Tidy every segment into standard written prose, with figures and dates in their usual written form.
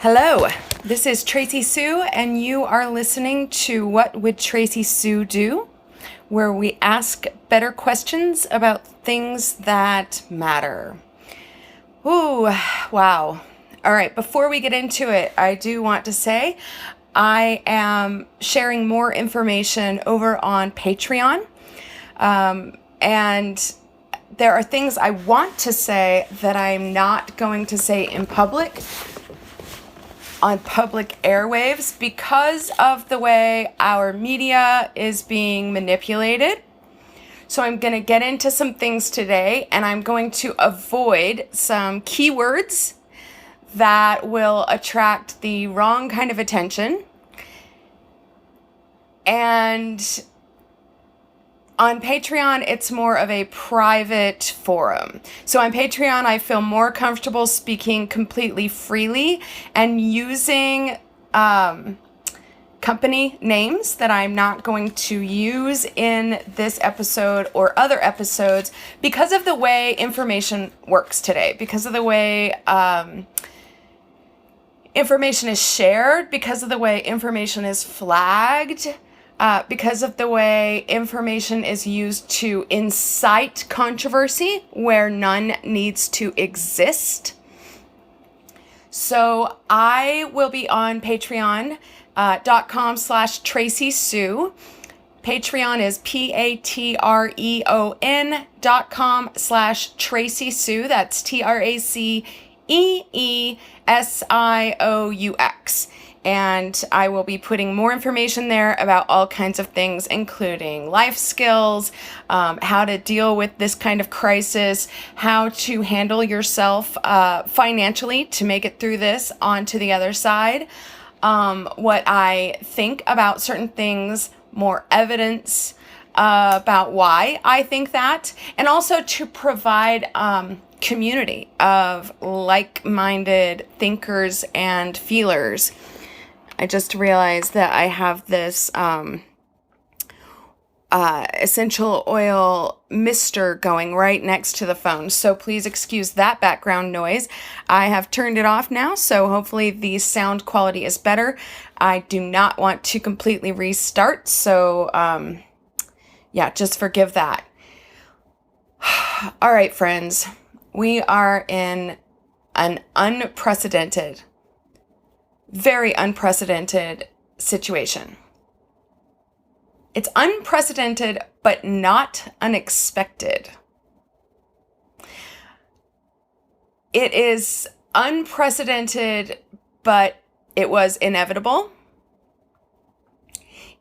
Hello, this is Tracy Sue, and you are listening to What Would Tracy Sue Do?, where we ask better questions about things that matter. Ooh, wow. All right, before we get into it, I do want to say I am sharing more information over on Patreon, and there are things I want to say that I'm not going to say in public on public airwaves because of the way our media is being manipulated. So I'm going to get into some things today, and I'm going to avoid some keywords that will attract the wrong kind of attention. And on Patreon, it's more of a private forum. So on Patreon, I feel more comfortable speaking completely freely and using company names that I'm not going to use in this episode or other episodes because of the way information works today, because of the way information is shared, because of the way information is flagged, because of the way information is used to incite controversy where none needs to exist. So I will be on patreon.com/Tracy Sue. Patreon is patreon.com/Tracy Sue. That's TraceeSioux. And I will be putting more information there about all kinds of things, including life skills, how to deal with this kind of crisis, how to handle yourself financially to make it through this onto the other side, what I think about certain things, more evidence about why I think that, and also to provide community of like-minded thinkers and feelers. I just realized that I have this essential oil mister going right next to the phone. So please excuse that background noise. I have turned it off now, so hopefully the sound quality is better. I do not want to completely restart, so just forgive that. All right, friends, we are in an very unprecedented situation. It's unprecedented, but not unexpected. It is unprecedented, but it was inevitable.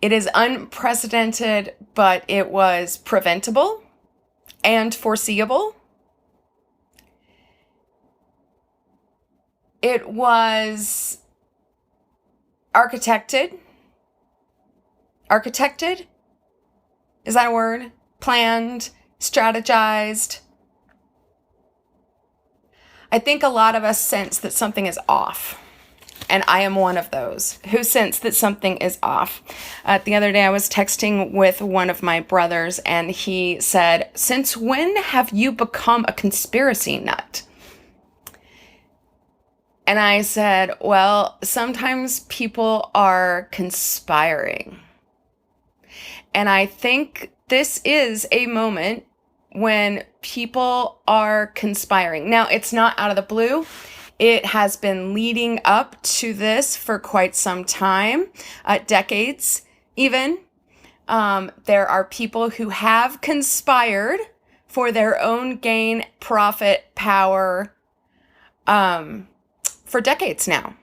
It is unprecedented, but it was preventable and foreseeable. It was architected. Is that a word? Planned, strategized. I think a lot of us sense that something is off. And I am one of those who sense that something is off. The other day I was texting with one of my brothers, and he said, "Since when have you become a conspiracy nut?" And I said, well, sometimes people are conspiring. And I think this is a moment when people are conspiring. Now, it's not out of the blue. It has been leading up to this for quite some time, decades even. There are people who have conspired for their own gain, profit, power, for decades now.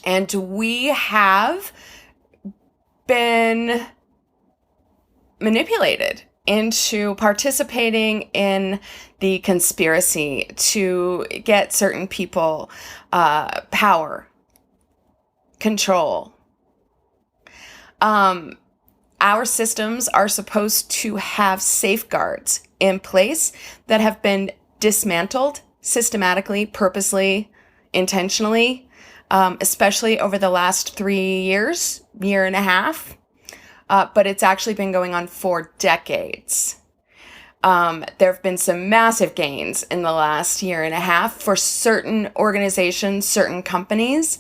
And we have been manipulated into participating in the conspiracy to get certain people power, control. Our systems are supposed to have safeguards in place that have been dismantled systematically, purposely, intentionally, especially over the last 3 years, year and a half. But it's actually been going on for decades. There have been some massive gains in the last year and a half for certain organizations, certain companies,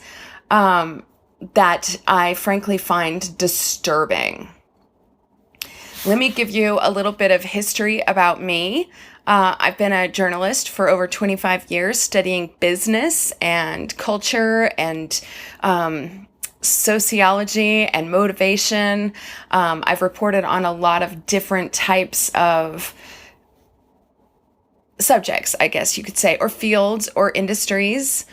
that I frankly find disturbing. Let me give you a little bit of history about me. I've been a journalist for over 25 years, studying business and culture and sociology and motivation. I've reported on a lot of different types of subjects, I guess you could say, or fields or industries.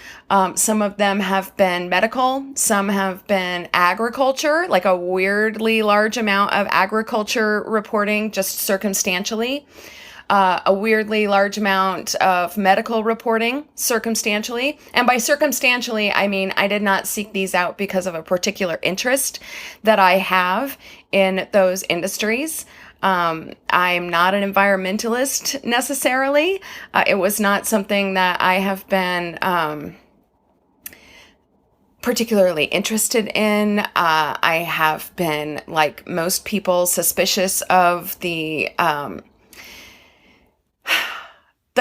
Some of them have been medical, some have been agriculture, like a weirdly large amount of agriculture reporting just circumstantially. A weirdly large amount of medical reporting circumstantially. And by circumstantially, I mean I did not seek these out because of a particular interest that I have in those industries. I'm not an environmentalist necessarily. It was not something that I have been particularly interested in. I have been, like most people, suspicious of the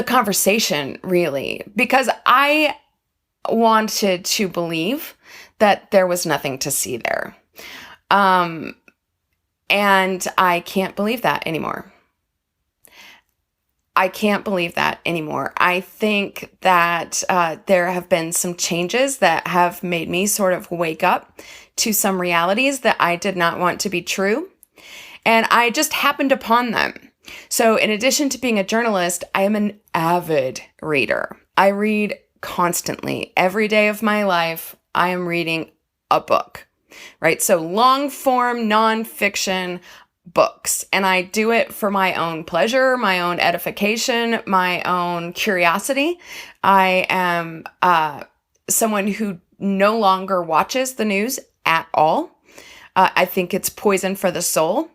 conversation, really, because I wanted to believe that there was nothing to see there. And I can't believe that anymore. I can't believe that anymore. I think that there have been some changes that have made me sort of wake up to some realities that I did not want to be true. And I just happened upon them. So in addition to being a journalist, I am an avid reader. I read constantly. Every day of my life, I am reading a book, right? So long form, nonfiction books. And I do it for my own pleasure, my own edification, my own curiosity. I am someone who no longer watches the news at all. I think it's poison for the soul.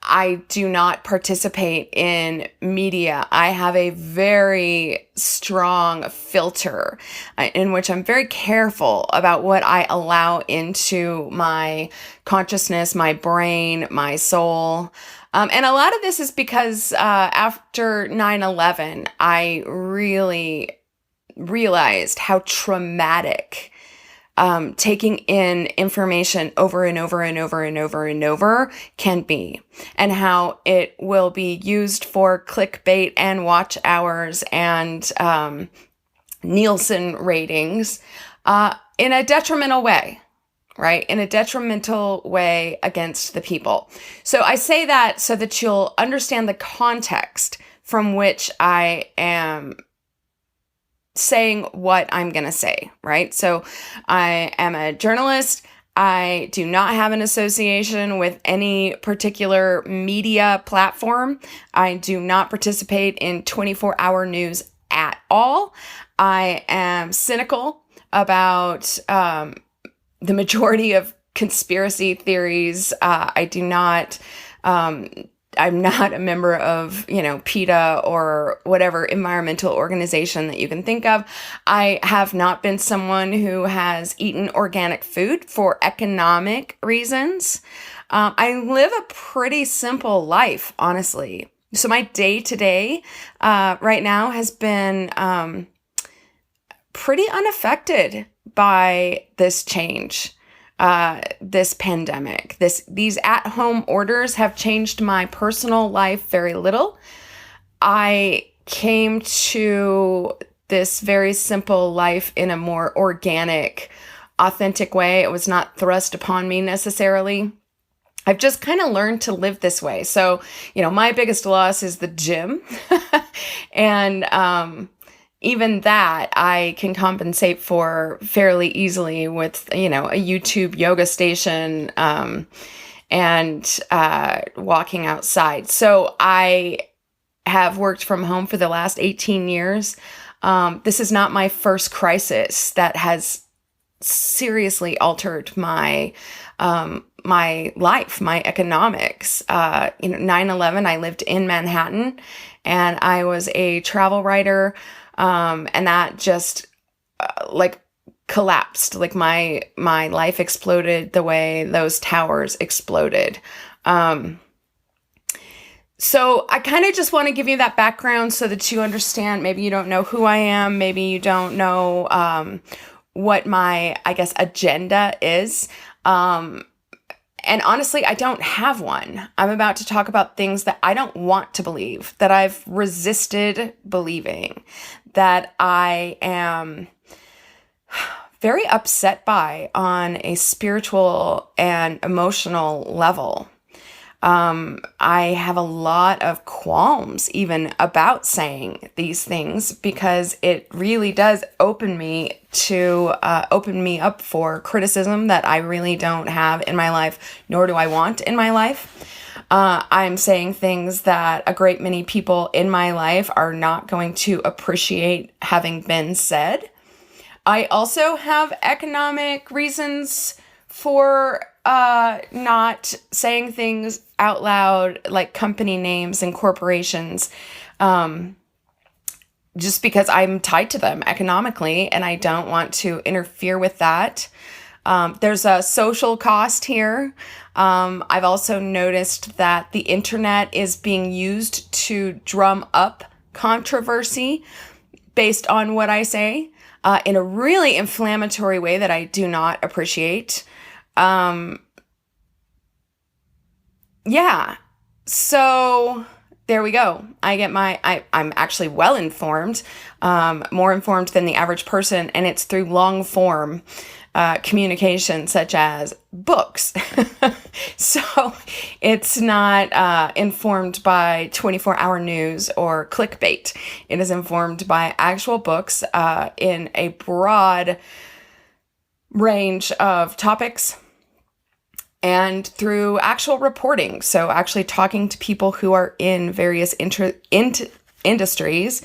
I do not participate in media. I have a very strong filter in which I'm very careful about what I allow into my consciousness, my brain, my soul. And a lot of this is because after 9/11, I really realized how traumatic taking in information over and over and over and over and over can be, and how it will be used for clickbait and watch hours and Nielsen ratings in a detrimental way, right? In a detrimental way against the people. So I say that so that you'll understand the context from which I am saying what I'm going to say, right? So I am a journalist. I do not have an association with any particular media platform. I do not participate in 24-hour news at all. I am cynical about the majority of conspiracy theories. I do not I'm not a member of, PETA or whatever environmental organization that you can think of. I have not been someone who has eaten organic food for economic reasons. I live a pretty simple life, honestly. So my day-to-day right now has been pretty unaffected by this change. This pandemic. These at-home orders have changed my personal life very little. I came to this very simple life in a more organic, authentic way. It was not thrust upon me necessarily. I've just kind of learned to live this way. So, my biggest loss is the gym. And even that I can compensate for fairly easily with, a YouTube yoga station and walking outside. So I have worked from home for the last 18 years. This is not my first crisis that has seriously altered my my life, my economics. 9/11, I lived in Manhattan and I was a travel writer. And that just collapsed. Like my life exploded the way those towers exploded. So I kind of just want to give you that background so that you understand. Maybe you don't know who I am. Maybe you don't know what my, I guess, agenda is. And honestly, I don't have one. I'm about to talk about things that I don't want to believe, that I've resisted believing, that I am very upset by on a spiritual and emotional level. I have a lot of qualms even about saying these things because it really does open me up for criticism that I really don't have in my life, nor do I want in my life. I'm saying things that a great many people in my life are not going to appreciate having been said. I also have economic reasons for not saying things out loud like company names and corporations, just because I'm tied to them economically and I don't want to interfere with that. There's a social cost here. I've also noticed that the internet is being used to drum up controversy based on what I say, in a really inflammatory way that I do not appreciate. Yeah. So there we go. I'm actually well informed, more informed than the average person, and it's through long form communication such as books. So it's not informed by 24-hour news or clickbait. It is informed by actual books in a broad range of topics and through actual reporting. So actually talking to people who are in various industries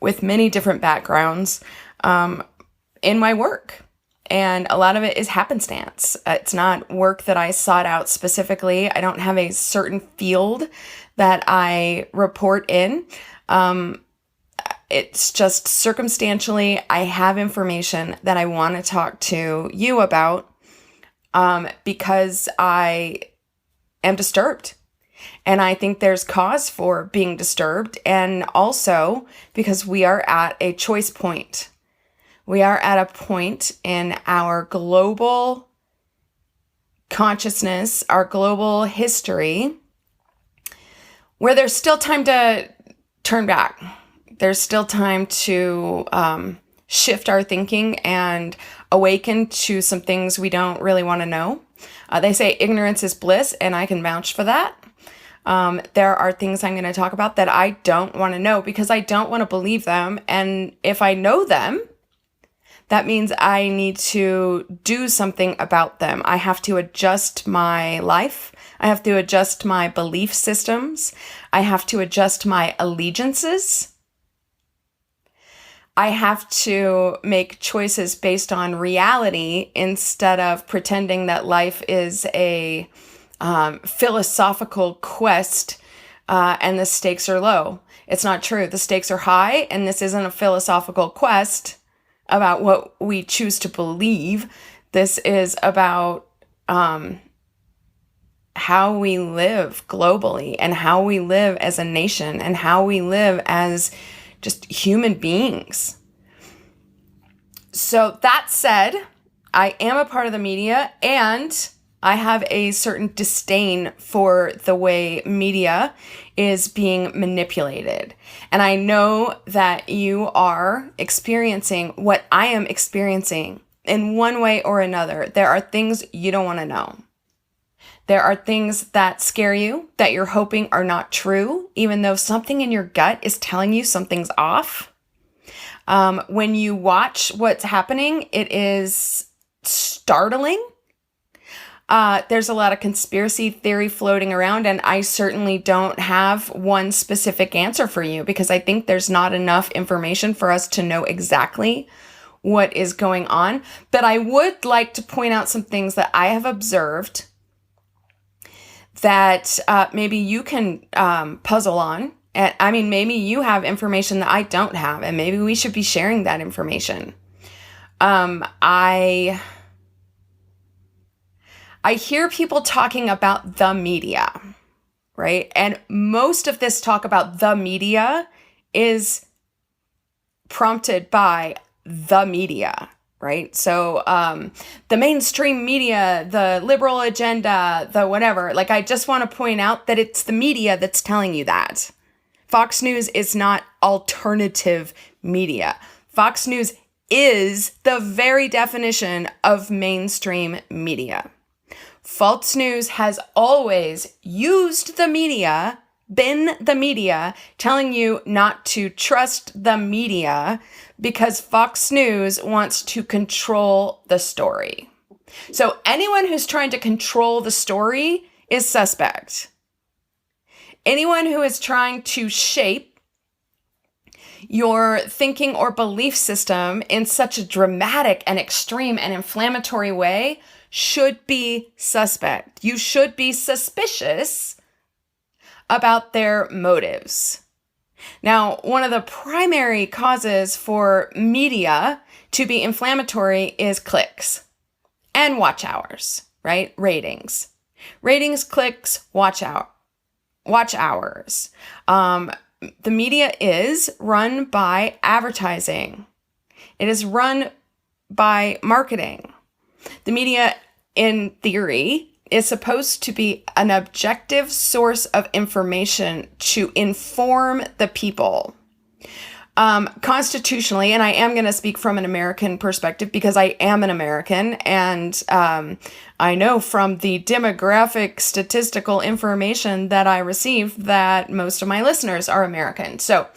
with many different backgrounds in my work. And a lot of it is happenstance. It's not work that I sought out specifically. I don't have a certain field that I report in. It's just circumstantially, I have information that I want to talk to you about because I am disturbed. And I think there's cause for being disturbed. And also because we are at a choice point. We are at a point in our global consciousness, our global history, where there's still time to turn back. There's still time to shift our thinking and awaken to some things we don't really want to know. They say ignorance is bliss, and I can vouch for that. There are things I'm going to talk about that I don't want to know because I don't want to believe them. And if I know them, that means I need to do something about them. I have to adjust my life. I have to adjust my belief systems. I have to adjust my allegiances. I have to make choices based on reality instead of pretending that life is a philosophical quest and the stakes are low. It's not true. The stakes are high, and this isn't a philosophical quest about what we choose to believe. This is about how we live globally and how we live as a nation and how we live as just human beings. So that said, I am a part of the media and I have a certain disdain for the way media is being manipulated. And I know that you are experiencing what I am experiencing in one way or another. There are things you don't want to know. There are things that scare you, that you're hoping are not true, even though something in your gut is telling you something's off. When you watch what's happening, it is startling. There's a lot of conspiracy theory floating around, and I certainly don't have one specific answer for you because I think there's not enough information for us to know exactly what is going on. But I would like to point out some things that I have observed that maybe you can puzzle on. And I mean, maybe you have information that I don't have, and maybe we should be sharing that information. I hear people talking about the media, right? And most of this talk about the media is prompted by the media, right? So the mainstream media, the liberal agenda, the whatever, like I just want to point out that it's the media that's telling you that. Fox News is not alternative media. Fox News is the very definition of mainstream media. False news has always used the media, been the media, telling you not to trust the media because Fox News wants to control the story. So anyone who's trying to control the story is suspect. Anyone who is trying to shape your thinking or belief system in such a dramatic and extreme and inflammatory way should be suspect. You should be suspicious about their motives. Now, one of the primary causes for media to be inflammatory is clicks and watch hours, right? Ratings. Ratings, clicks, watch hours. The media is run by advertising. It is run by marketing. The media, in theory, is supposed to be an objective source of information to inform the people. Constitutionally, and I am going to speak from an American perspective because I am an American, and I know from the demographic statistical information that I receive that most of my listeners are American. So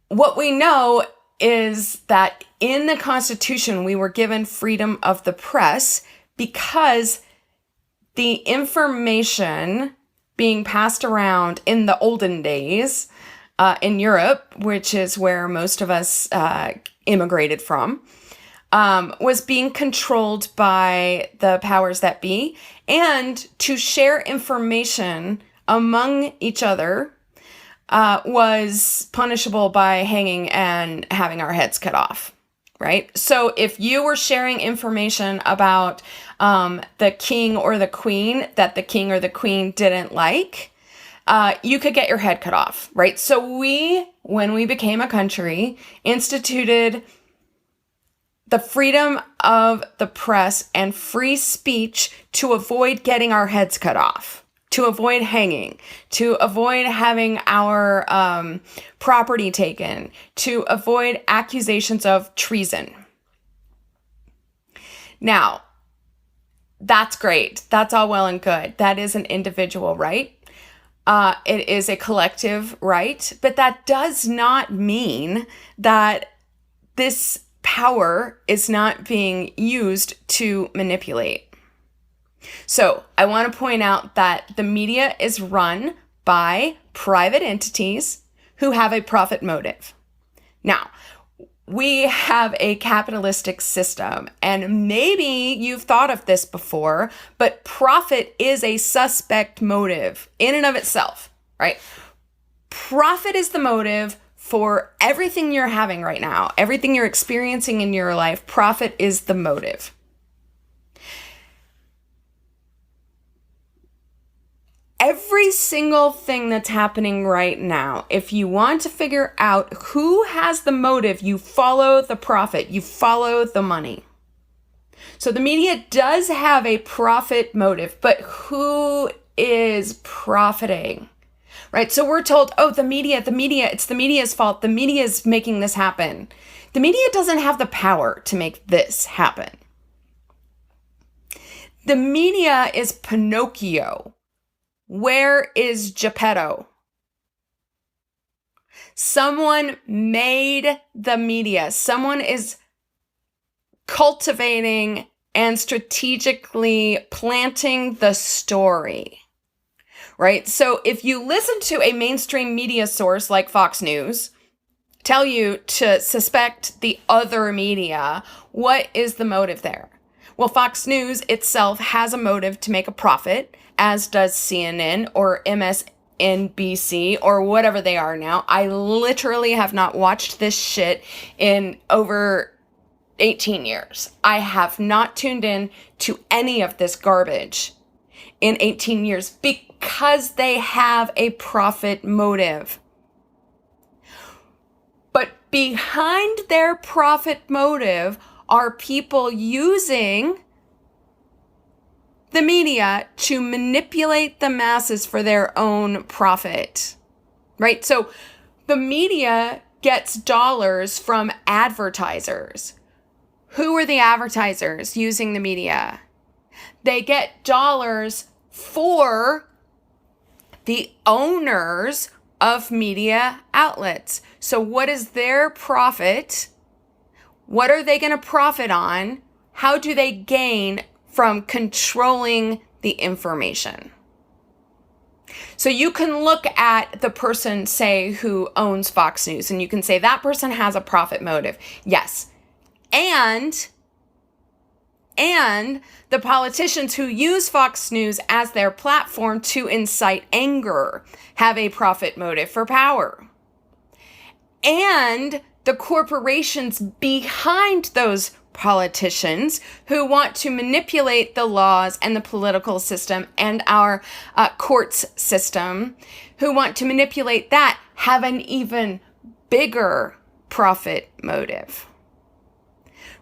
what we know is that in the Constitution, we were given freedom of the press because the information being passed around in the olden days in Europe, which is where most of us immigrated from, was being controlled by the powers that be, and to share information among each other was punishable by hanging and having our heads cut off, right? So if you were sharing information about the king or the queen that the king or the queen didn't like, you could get your head cut off, right? So we, when we became a country, instituted the freedom of the press and free speech to avoid getting our heads cut off, to avoid hanging, to avoid having our property taken, to avoid accusations of treason. Now, that's great. That's all well and good. That is an individual right. It is a collective right, but that does not mean that this power is not being used to manipulate. So I want to point out that the media is run by private entities who have a profit motive. Now, we have a capitalistic system, and maybe you've thought of this before, but profit is a suspect motive in and of itself, right? Profit is the motive for everything you're having right now, everything you're experiencing in your life. Profit is the motive. Every single thing that's happening right now, if you want to figure out who has the motive, you follow the profit, you follow the money. So the media does have a profit motive, but who is profiting? Right? So we're told, oh, the media, it's the media's fault. The media is making this happen. The media doesn't have the power to make this happen. The media is Pinocchio. Where is Geppetto? Someone made the media. Someone is cultivating and strategically planting the story, right? So if you listen to a mainstream media source like Fox News tell you to suspect the other media, what is the motive there? Well, Fox News itself has a motive to make a profit, as does CNN or MSNBC or whatever they are now. I literally have not watched this shit in over 18 years. I have not tuned in to any of this garbage in 18 years because they have a profit motive. But behind their profit motive are people using the media to manipulate the masses for their own profit, right? So the media gets dollars from advertisers. Who are the advertisers using the media? They get dollars for the owners of media outlets. So what is their profit? What are they going to profit on? How do they gain from controlling the information? So you can look at the person, say, who owns Fox News, and you can say that person has a profit motive. Yes. And the politicians who use Fox News as their platform to incite anger have a profit motive for power. And the corporations behind those politicians who want to manipulate the laws and the political system and our courts system, who want to manipulate that, have an even bigger profit motive.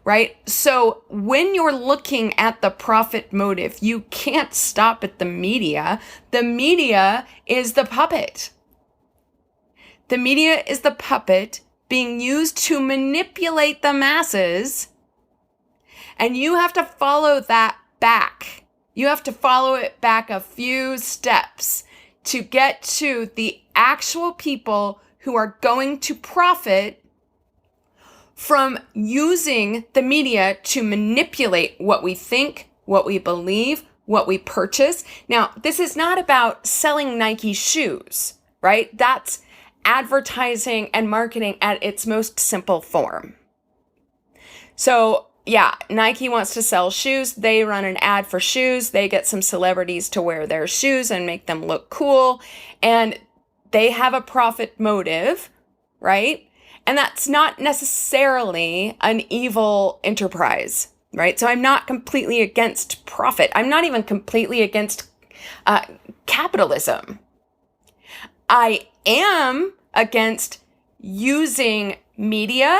Right? So when you're looking at the profit motive, you can't stop at the media. The media is the puppet. The media is the puppet being used to manipulate the masses. And you have to follow that back. You have to follow it back a few steps to get to the actual people who are going to profit from using the media to manipulate what we think, what we believe, what we purchase. Now, this is not about selling Nike shoes, right? That's advertising and marketing at its most simple form. So, yeah, Nike wants to sell shoes. They run an ad for shoes. They get some celebrities to wear their shoes and make them look cool. And they have a profit motive, right? And that's not necessarily an evil enterprise, right? So I'm not completely against profit. I'm not even completely against capitalism. I am against using media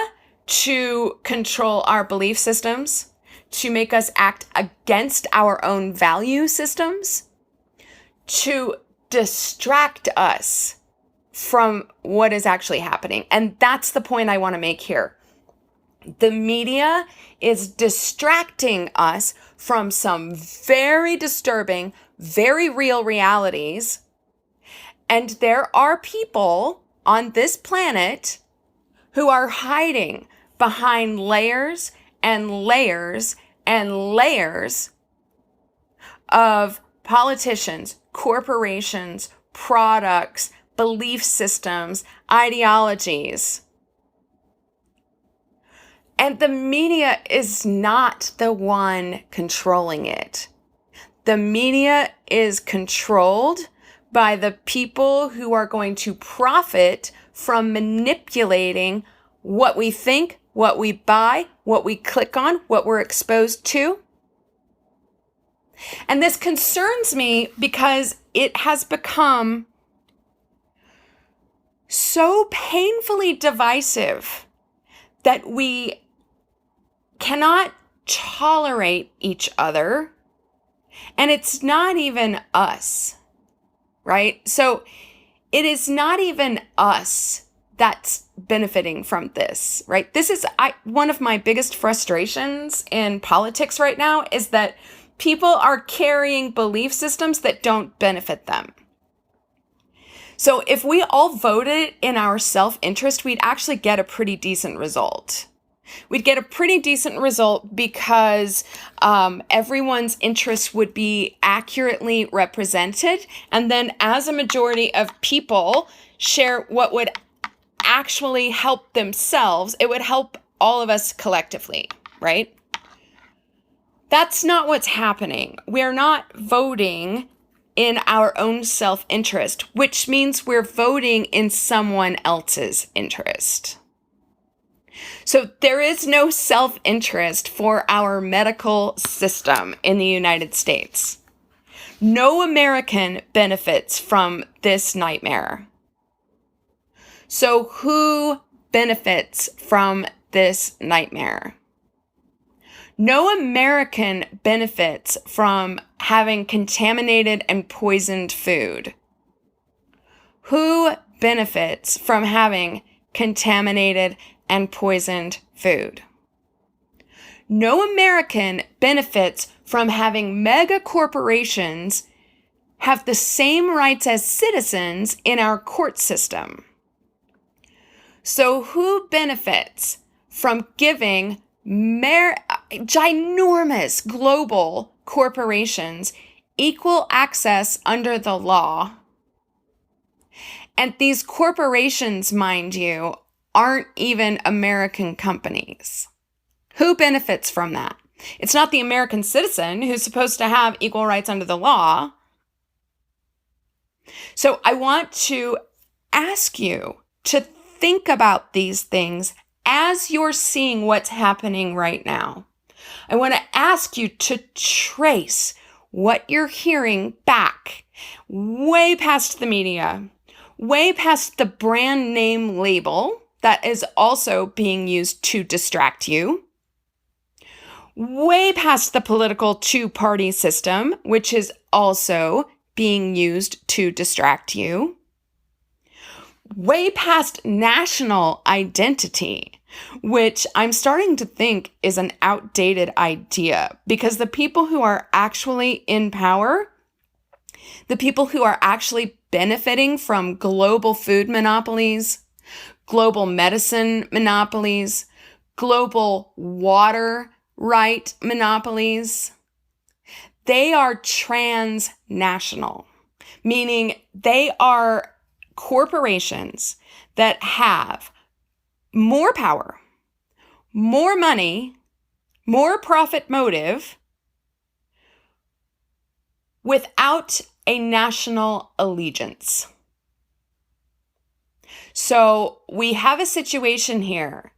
to control our belief systems, to make us act against our own value systems, to distract us from what is actually happening. And that's the point I want to make here. The media is distracting us from some very disturbing, very real realities. And there are people on this planet who are hiding behind layers and layers and layers of politicians, corporations, products, belief systems, ideologies. And the media is not the one controlling it. The media is controlled by the people who are going to profit from manipulating what we think, what we buy, what we click on, what we're exposed to. And this concerns me because it has become so painfully divisive that we cannot tolerate each other. And it's not even us, right? So it is not even us that's benefiting from this, right? This is one of my biggest frustrations in politics right now is that people are carrying belief systems that don't benefit them. So if we all voted in our self-interest, we'd actually get a pretty decent result. We'd get a pretty decent result because everyone's interests would be accurately represented. And then as a majority of people share what would actually help themselves, it would help all of us collectively, right? That's not what's happening. We're not voting in our own self-interest, which means we're voting in someone else's interest. So there is no self-interest for our medical system in the United States. No American benefits from this nightmare. So who benefits from this nightmare? No American benefits from having contaminated and poisoned food. Who benefits from having contaminated and poisoned food? No American benefits from having mega corporations have the same rights as citizens in our court system. So who benefits from giving ginormous global corporations equal access under the law? And these corporations, mind you, aren't even American companies. Who benefits from that? It's not the American citizen who's supposed to have equal rights under the law. So I want to ask you to think about these things as you're seeing what's happening right now. I want to ask you to trace what you're hearing back, way past the media, way past the brand name label that is also being used to distract you, way past the political two-party system, which is also being used to distract you, way past national identity, which I'm starting to think is an outdated idea, because the people who are actually in power, the people who are actually benefiting from global food monopolies, global medicine monopolies, global water right monopolies, they are transnational, meaning they are corporations that have more power, more money, more profit motive without a national allegiance. So we have a situation here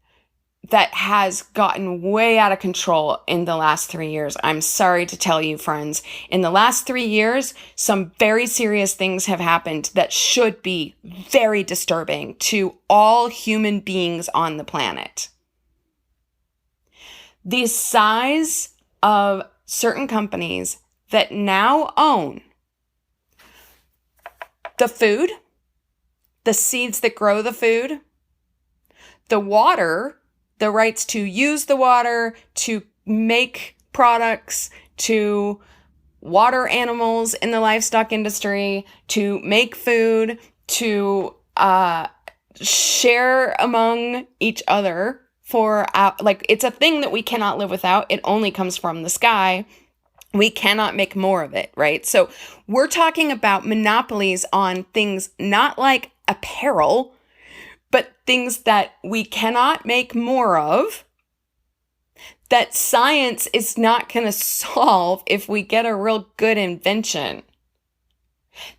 that has gotten way out of control in the last 3 years. I'm sorry to tell you, friends. In the last 3 years, some very serious things have happened that should be very disturbing to all human beings on the planet. The size of certain companies that now own the food, the seeds that grow the food, the water, the rights to use the water, to make products, to water animals in the livestock industry, to make food, to share among each other for, it's a thing that we cannot live without. It only comes from the sky. We cannot make more of it, right? So we're talking about monopolies on things not like apparel, but things that we cannot make more of, that science is not going to solve if we get a real good invention,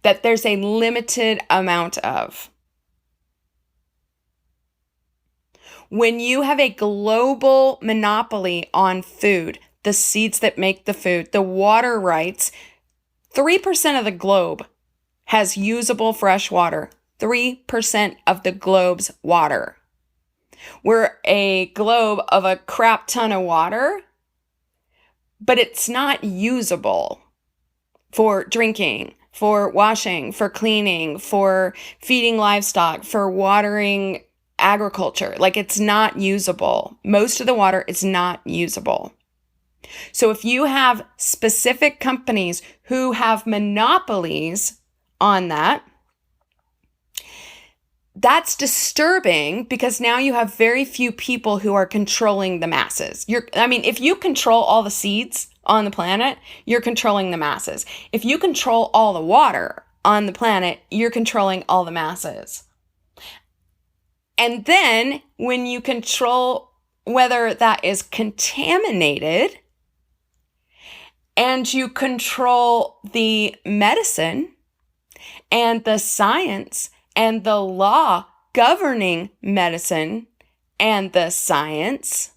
that there's a limited amount of. When you have a global monopoly on food, the seeds that make the food, the water rights, 3% of the globe has usable fresh water. 3% of the globe's water. We're a globe of a crap ton of water, but it's not usable for drinking, for washing, for cleaning, for feeding livestock, for watering agriculture. It's not usable. Most of the water is not usable. So if you have specific companies who have monopolies on that, that's disturbing, because now you have very few people who are controlling the masses. If you control all the seeds on the planet, you're controlling the masses. If you control all the water on the planet, you're controlling all the masses. And then when you control whether that is contaminated, and you control the medicine and the science and the law governing medicine and the science,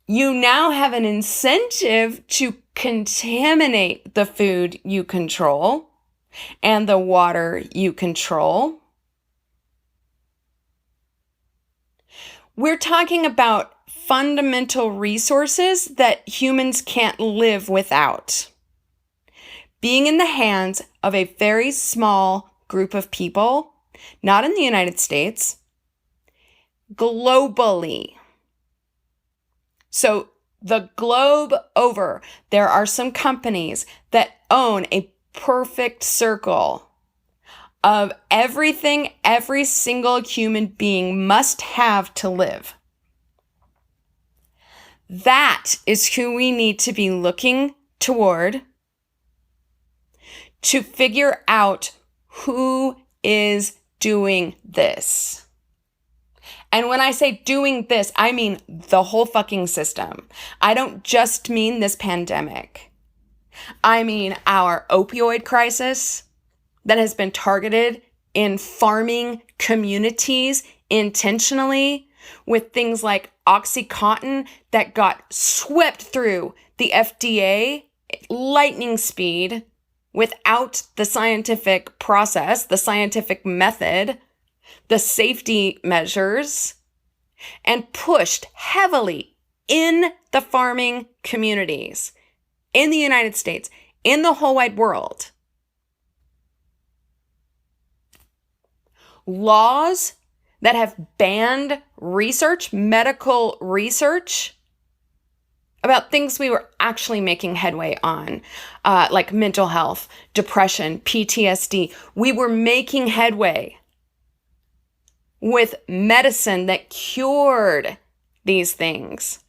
you now have an incentive to contaminate the food you control and the water you control. We're talking about fundamental resources that humans can't live without. Being in the hands of a very small group of people, not in the United States, globally. So the globe over, there are some companies that own a perfect circle of everything every single human being must have to live. That is who we need to be looking toward to figure out who is doing this. And when I say doing this, I mean the whole fucking system. I don't just mean this pandemic. I mean our opioid crisis that has been targeted in farming communities intentionally with things like OxyContin that got swept through the FDA lightning speed without the scientific process, the scientific method, the safety measures, and pushed heavily in the farming communities in the United States, in the whole wide world. Laws that have banned research, medical research, about things we were actually making headway on, like mental health, depression, PTSD. We were making headway with medicine that cured these things,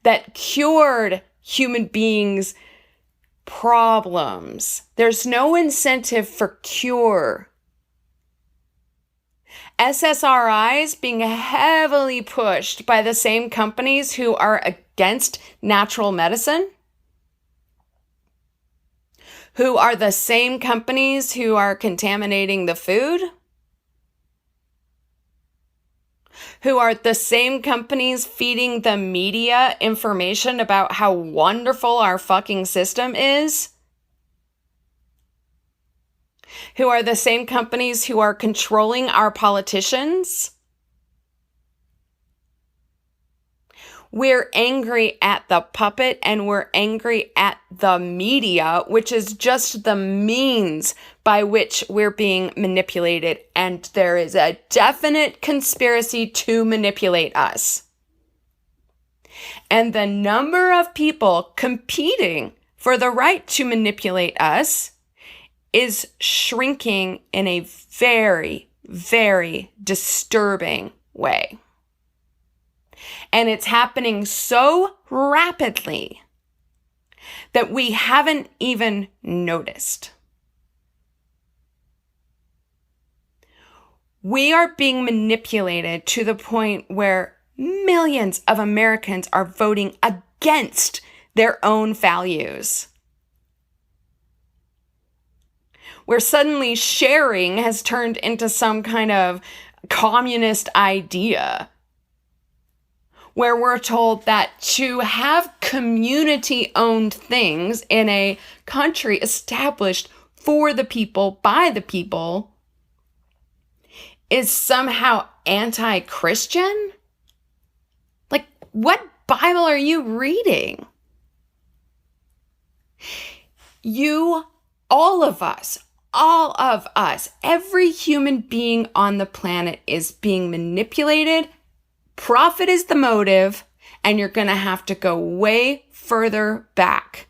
that cured human beings' problems. There's no incentive for cure. SSRIs being heavily pushed by the same companies who are against natural medicine, who are the same companies who are contaminating the food, who are the same companies feeding the media information about how wonderful our fucking system is, who are the same companies who are controlling our politicians. We're angry at the puppet and we're angry at the media, which is just the means by which we're being manipulated. And there is a definite conspiracy to manipulate us. And the number of people competing for the right to manipulate us is shrinking in a very, very disturbing way. And it's happening so rapidly that we haven't even noticed. We are being manipulated to the point where millions of Americans are voting against their own values. Where suddenly sharing has turned into some kind of communist idea. Where we're told that to have community-owned things in a country established for the people, by the people, is somehow anti-Christian? Like, what Bible are you reading? All of us, every human being on the planet is being manipulated. Profit is the motive, and you're going to have to go way further back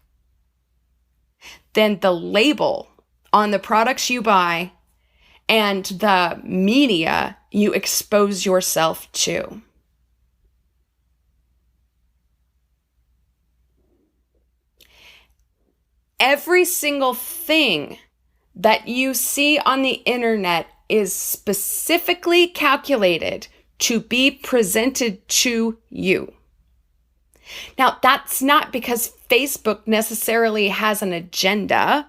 than the label on the products you buy and the media you expose yourself to. Every single thing that you see on the internet is specifically calculated to be presented to you. Now, that's not because Facebook necessarily has an agenda.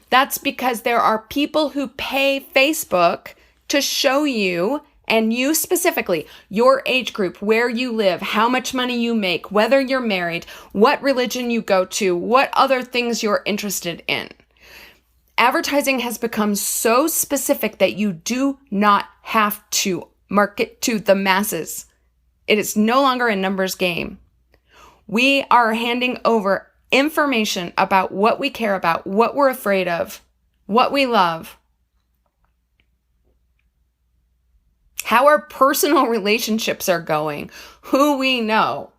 That's because there are people who pay Facebook to show you and you specifically, your age group, where you live, how much money you make, whether you're married, what religion you go to, what other things you're interested in. Advertising has become so specific that you do not have to market to the masses. It is no longer a numbers game. We are handing over information about what we care about, what we're afraid of, what we love, how our personal relationships are going, who we know,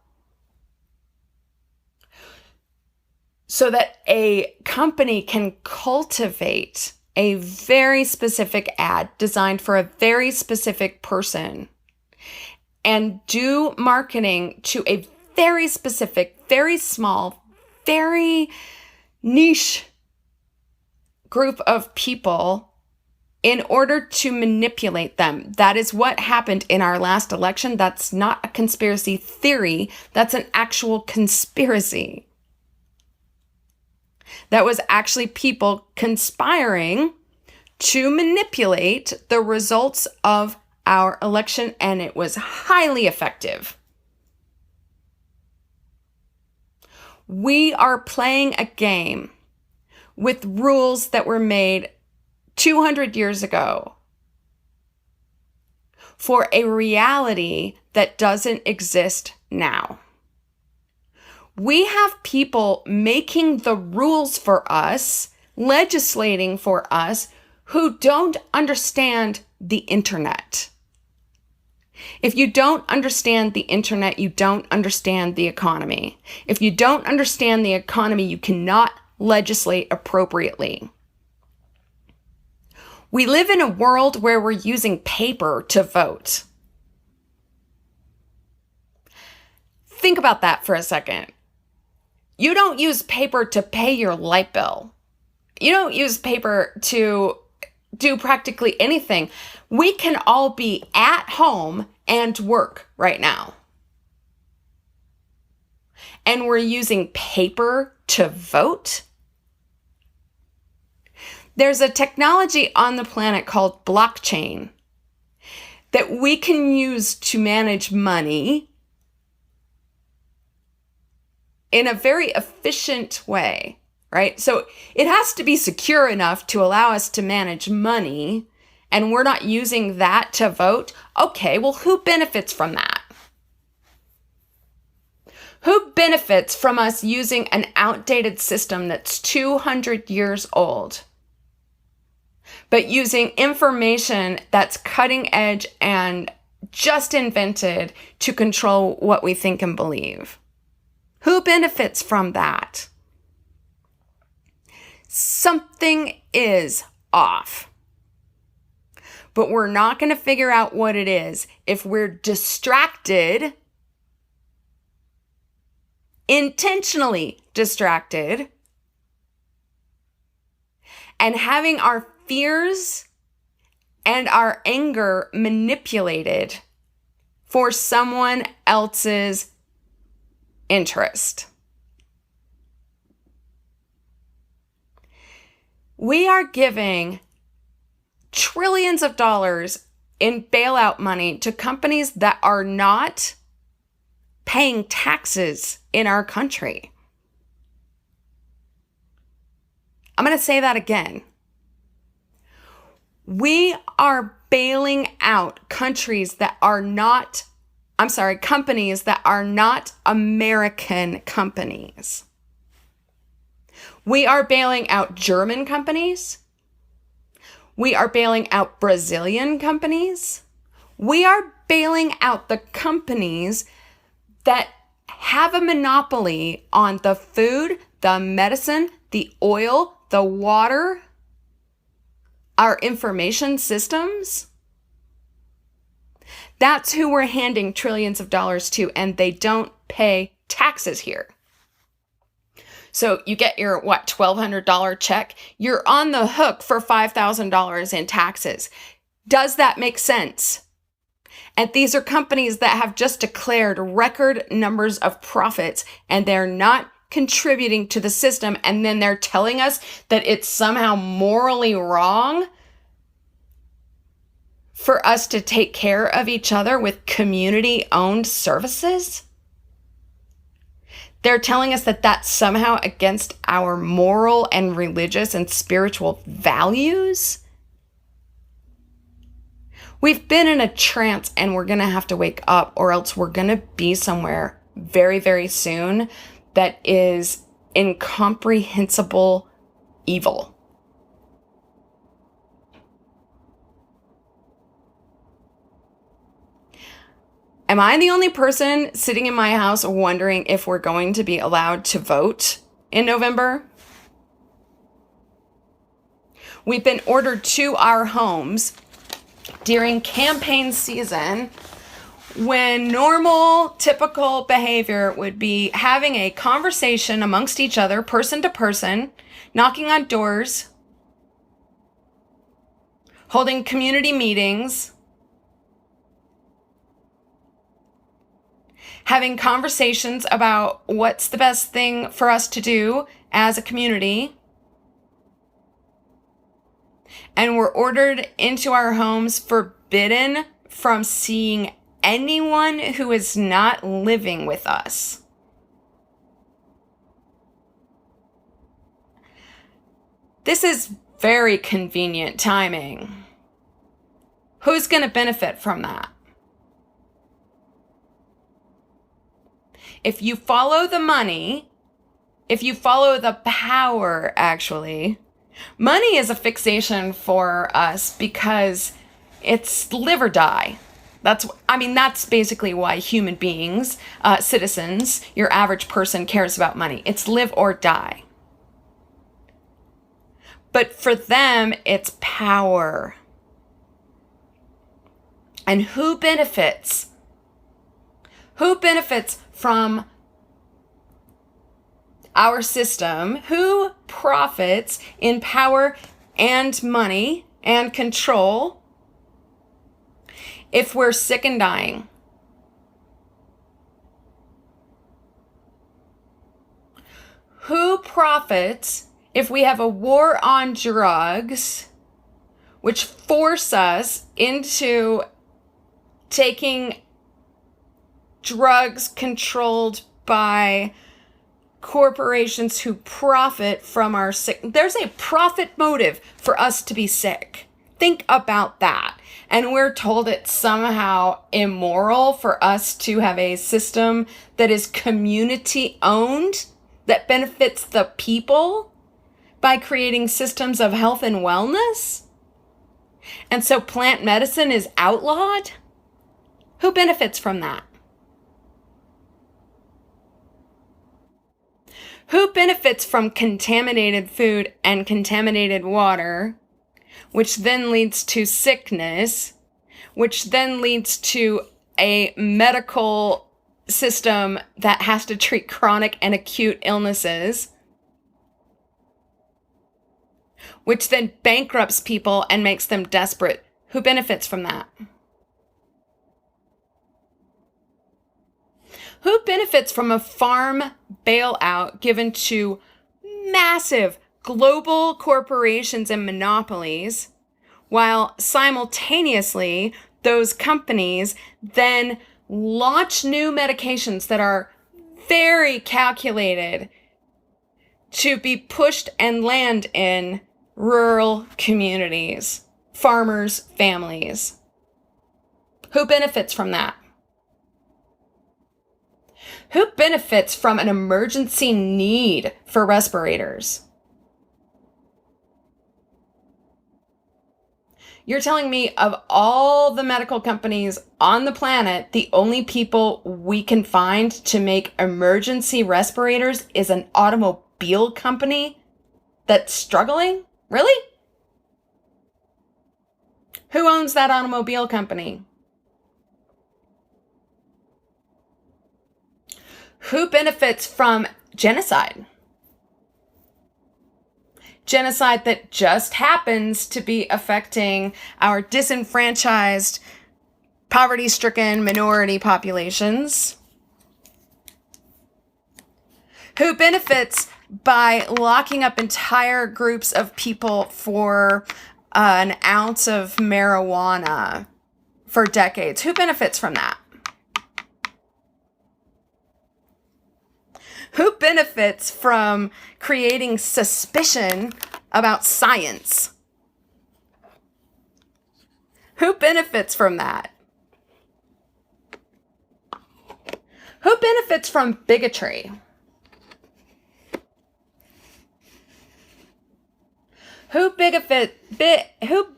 so that a company can cultivate a very specific ad designed for a very specific person and do marketing to a very specific, very small, very niche group of people in order to manipulate them. That is what happened in our last election. That's not a conspiracy theory. That's an actual conspiracy. That was actually people conspiring to manipulate the results of our election, and it was highly effective. We are playing a game with rules that were made 200 years ago for a reality that doesn't exist now. We have people making the rules for us, legislating for us, who don't understand the internet. If you don't understand the internet, you don't understand the economy. If you don't understand the economy, you cannot legislate appropriately. We live in a world where we're using paper to vote. Think about that for a second. You don't use paper to pay your light bill. You don't use paper to do practically anything. We can all be at home and work right now. And we're using paper to vote? There's a technology on the planet called blockchain that we can use to manage money in a very efficient way, right? So it has to be secure enough to allow us to manage money, and we're not using that to vote. Okay, well, who benefits from that? Who benefits from us using an outdated system that's 200 years old, but using information that's cutting edge and just invented to control what we think and believe? Who benefits from that? Something is off. But we're not going to figure out what it is if we're distracted, intentionally distracted, and having our fears and our anger manipulated for someone else's interest. We are giving trillions of dollars in bailout money to companies that are not paying taxes in our country. I'm going to say that again. We are bailing out companies that are not American companies. We are bailing out German companies. We are bailing out Brazilian companies. We are bailing out the companies that have a monopoly on the food, the medicine, the oil, the water, our information systems. That's who we're handing trillions of dollars to, and they don't pay taxes here. So you get your, $1,200 check? You're on the hook for $5,000 in taxes. Does that make sense? And these are companies that have just declared record numbers of profits, and they're not contributing to the system, and then they're telling us that it's somehow morally wrong for us to take care of each other with community-owned services? They're telling us that that's somehow against our moral and religious and spiritual values? We've been in a trance and we're going to have to wake up, or else we're going to be somewhere very, very soon that is incomprehensible evil. Am I the only person sitting in my house wondering if we're going to be allowed to vote in November? We've been ordered to our homes during campaign season, when normal, typical behavior would be having a conversation amongst each other, person to person, knocking on doors, holding community meetings, having conversations about what's the best thing for us to do as a community. And we're ordered into our homes, forbidden from seeing anyone who is not living with us. This is very convenient timing. Who's going to benefit from that? If you follow the money, if you follow the power, actually, money is a fixation for us because it's live or die. That's basically why human beings, citizens, your average person cares about money. It's live or die. But for them, it's power. And who benefits? Who benefits from our system? Who profits in power and money and control if we're sick and dying? Who profits if we have a war on drugs, which force us into taking drugs controlled by corporations who profit from our sick? There's a profit motive for us to be sick. Think about that. And we're told it's somehow immoral for us to have a system that is community owned, that benefits the people by creating systems of health and wellness. And so plant medicine is outlawed? Who benefits from that? Who benefits from contaminated food and contaminated water, which then leads to sickness, which then leads to a medical system that has to treat chronic and acute illnesses, which then bankrupts people and makes them desperate? Who benefits from that? Who benefits from a farm bailout given to massive global corporations and monopolies, while simultaneously those companies then launch new medications that are very calculated to be pushed and land in rural communities, farmers' families? Who benefits from that? Who benefits from an emergency need for respirators? You're telling me of all the medical companies on the planet, the only people we can find to make emergency respirators is an automobile company that's struggling? Really? Who owns that automobile company? Who benefits from genocide? Genocide that just happens to be affecting our disenfranchised, poverty-stricken minority populations. Who benefits by locking up entire groups of people for an ounce of marijuana for decades. Who benefits from that? Who benefits from creating suspicion about science? Who benefits from that? Who benefits from bigotry? Who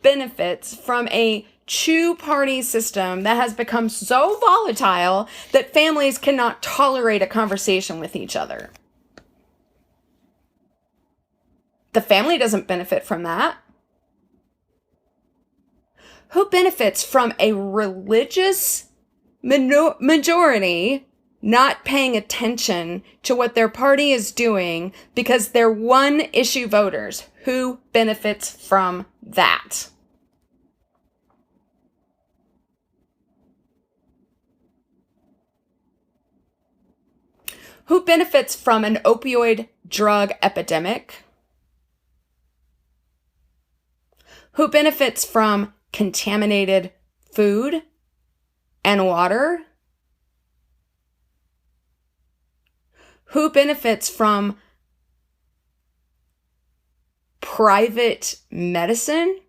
benefits from a two-party system that has become so volatile that families cannot tolerate a conversation with each other? The family doesn't benefit from that. Who benefits from a religious majority not paying attention to what their party is doing because they're one-issue voters? Who benefits from that? Who benefits from an opioid drug epidemic? Who benefits from contaminated food and water? Who benefits from private medicine?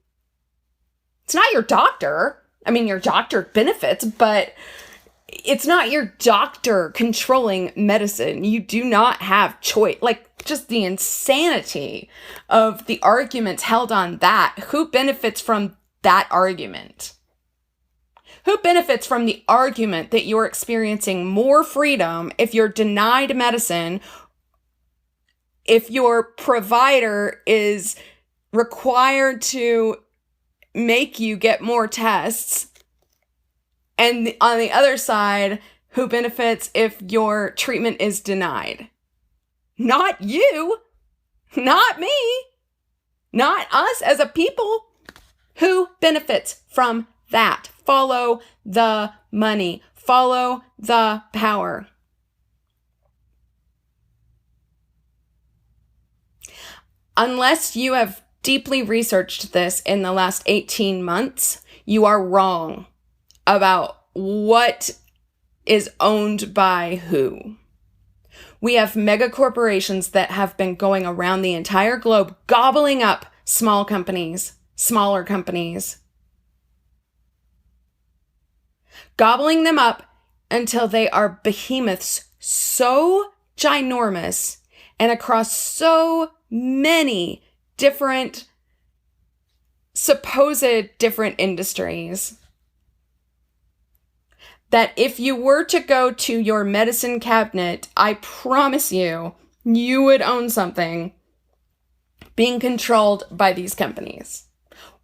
It's not your doctor. I mean, your doctor benefits, but it's not your doctor controlling medicine. You do not have choice. Like, just the insanity of the arguments held on that. Who benefits from that argument? Who benefits from the argument that you're experiencing more freedom if you're denied medicine, if your provider is required to make you get more tests? And on the other side, who benefits if your treatment is denied? Not you, not me, not us as a people. Who benefits from that? Follow the money. Follow the power. Unless you have deeply researched this in the last 18 months, you are wrong about what is owned by who. We have mega corporations that have been going around the entire globe, gobbling up small companies, smaller companies, gobbling them up until they are behemoths so ginormous and across so many different, supposed different industries, that if you were to go to your medicine cabinet, I promise you, you would own something being controlled by these companies.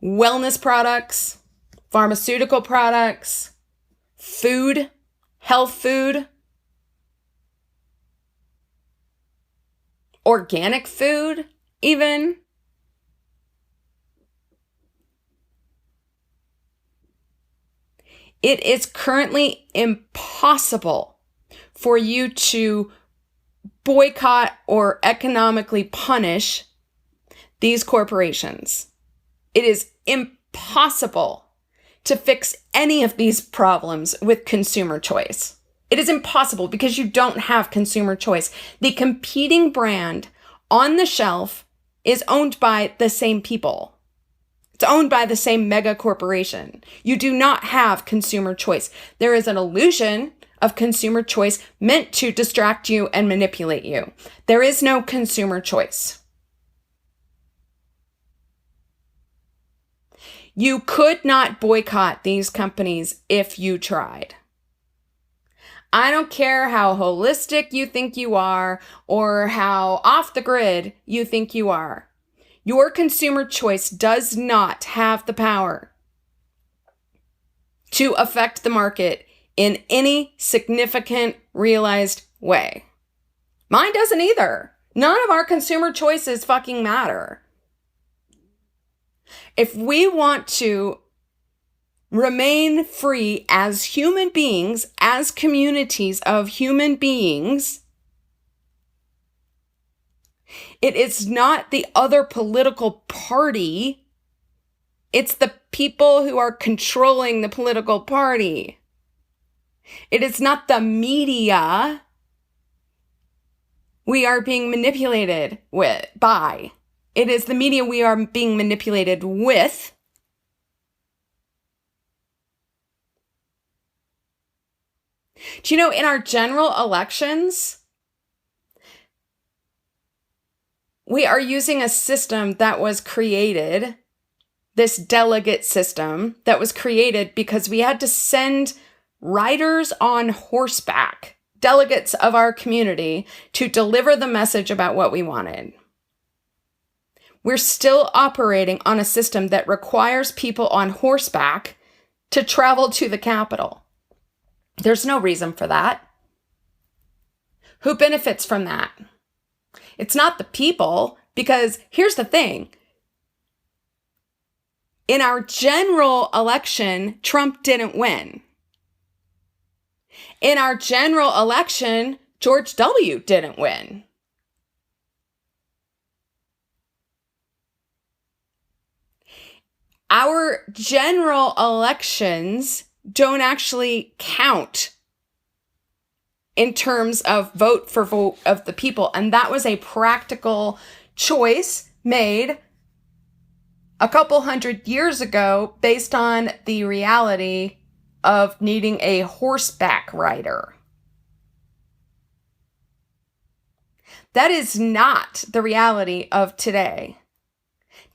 Wellness products, pharmaceutical products, food, health food, organic food, even. It is currently impossible for you to boycott or economically punish these corporations. It is impossible to fix any of these problems with consumer choice. It is impossible because you don't have consumer choice. The competing brand on the shelf is owned by the same people. It's owned by the same mega corporation. You do not have consumer choice. There is an illusion of consumer choice meant to distract you and manipulate you. There is no consumer choice. You could not boycott these companies if you tried. I don't care how holistic you think you are or how off the grid you think you are. Your consumer choice does not have the power to affect the market in any significant, realized way. Mine doesn't either. None of our consumer choices fucking matter. If we want to remain free as human beings, as communities of human beings, it is not the other political party It's the people who are controlling the political party. It is not the media we are being manipulated by. It is the media we are being manipulated with. Do you know, in our general elections, we are using a system that was created, this delegate system that was created because we had to send riders on horseback, delegates of our community, to deliver the message about what we wanted. We're still operating on a system that requires people on horseback to travel to the Capitol. There's no reason for that. Who benefits from that? It's not the people, because here's the thing. In our general election, Trump didn't win. In our general election, George W. didn't win. Our general elections don't actually count in terms of vote of the people. And that was a practical choice made a couple hundred years ago based on the reality of needing a horseback rider. That is not the reality of today.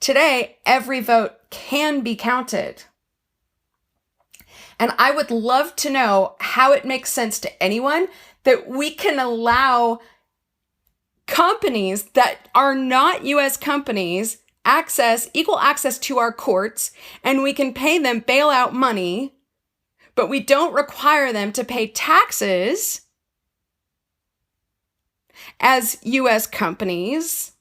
Today, every vote can be counted. And I would love to know how it makes sense to anyone that we can allow companies that are not U.S. companies equal access to our courts, and we can pay them bailout money, but we don't require them to pay taxes as U.S. companies.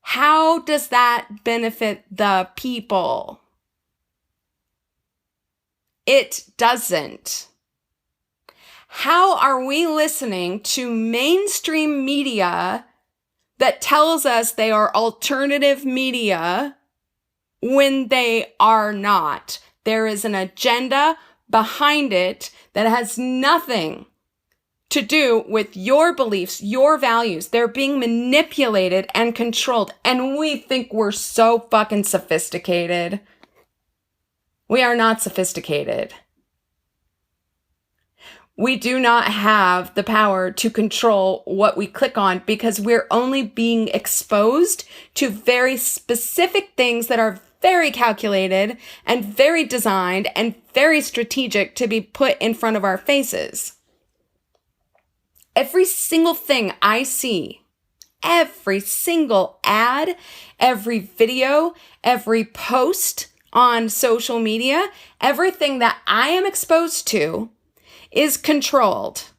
How does that benefit the people? It doesn't. How are we listening to mainstream media that tells us they are alternative media when they are not? There is an agenda behind it that has nothing to do with your beliefs, your values. They're being manipulated and controlled. And we think we're so fucking sophisticated. We are not sophisticated. We do not have the power to control what we click on because we're only being exposed to very specific things that are very calculated and very designed and very strategic to be put in front of our faces. Every single thing I see, every single ad, every video, every post on social media, everything that I am exposed to is controlled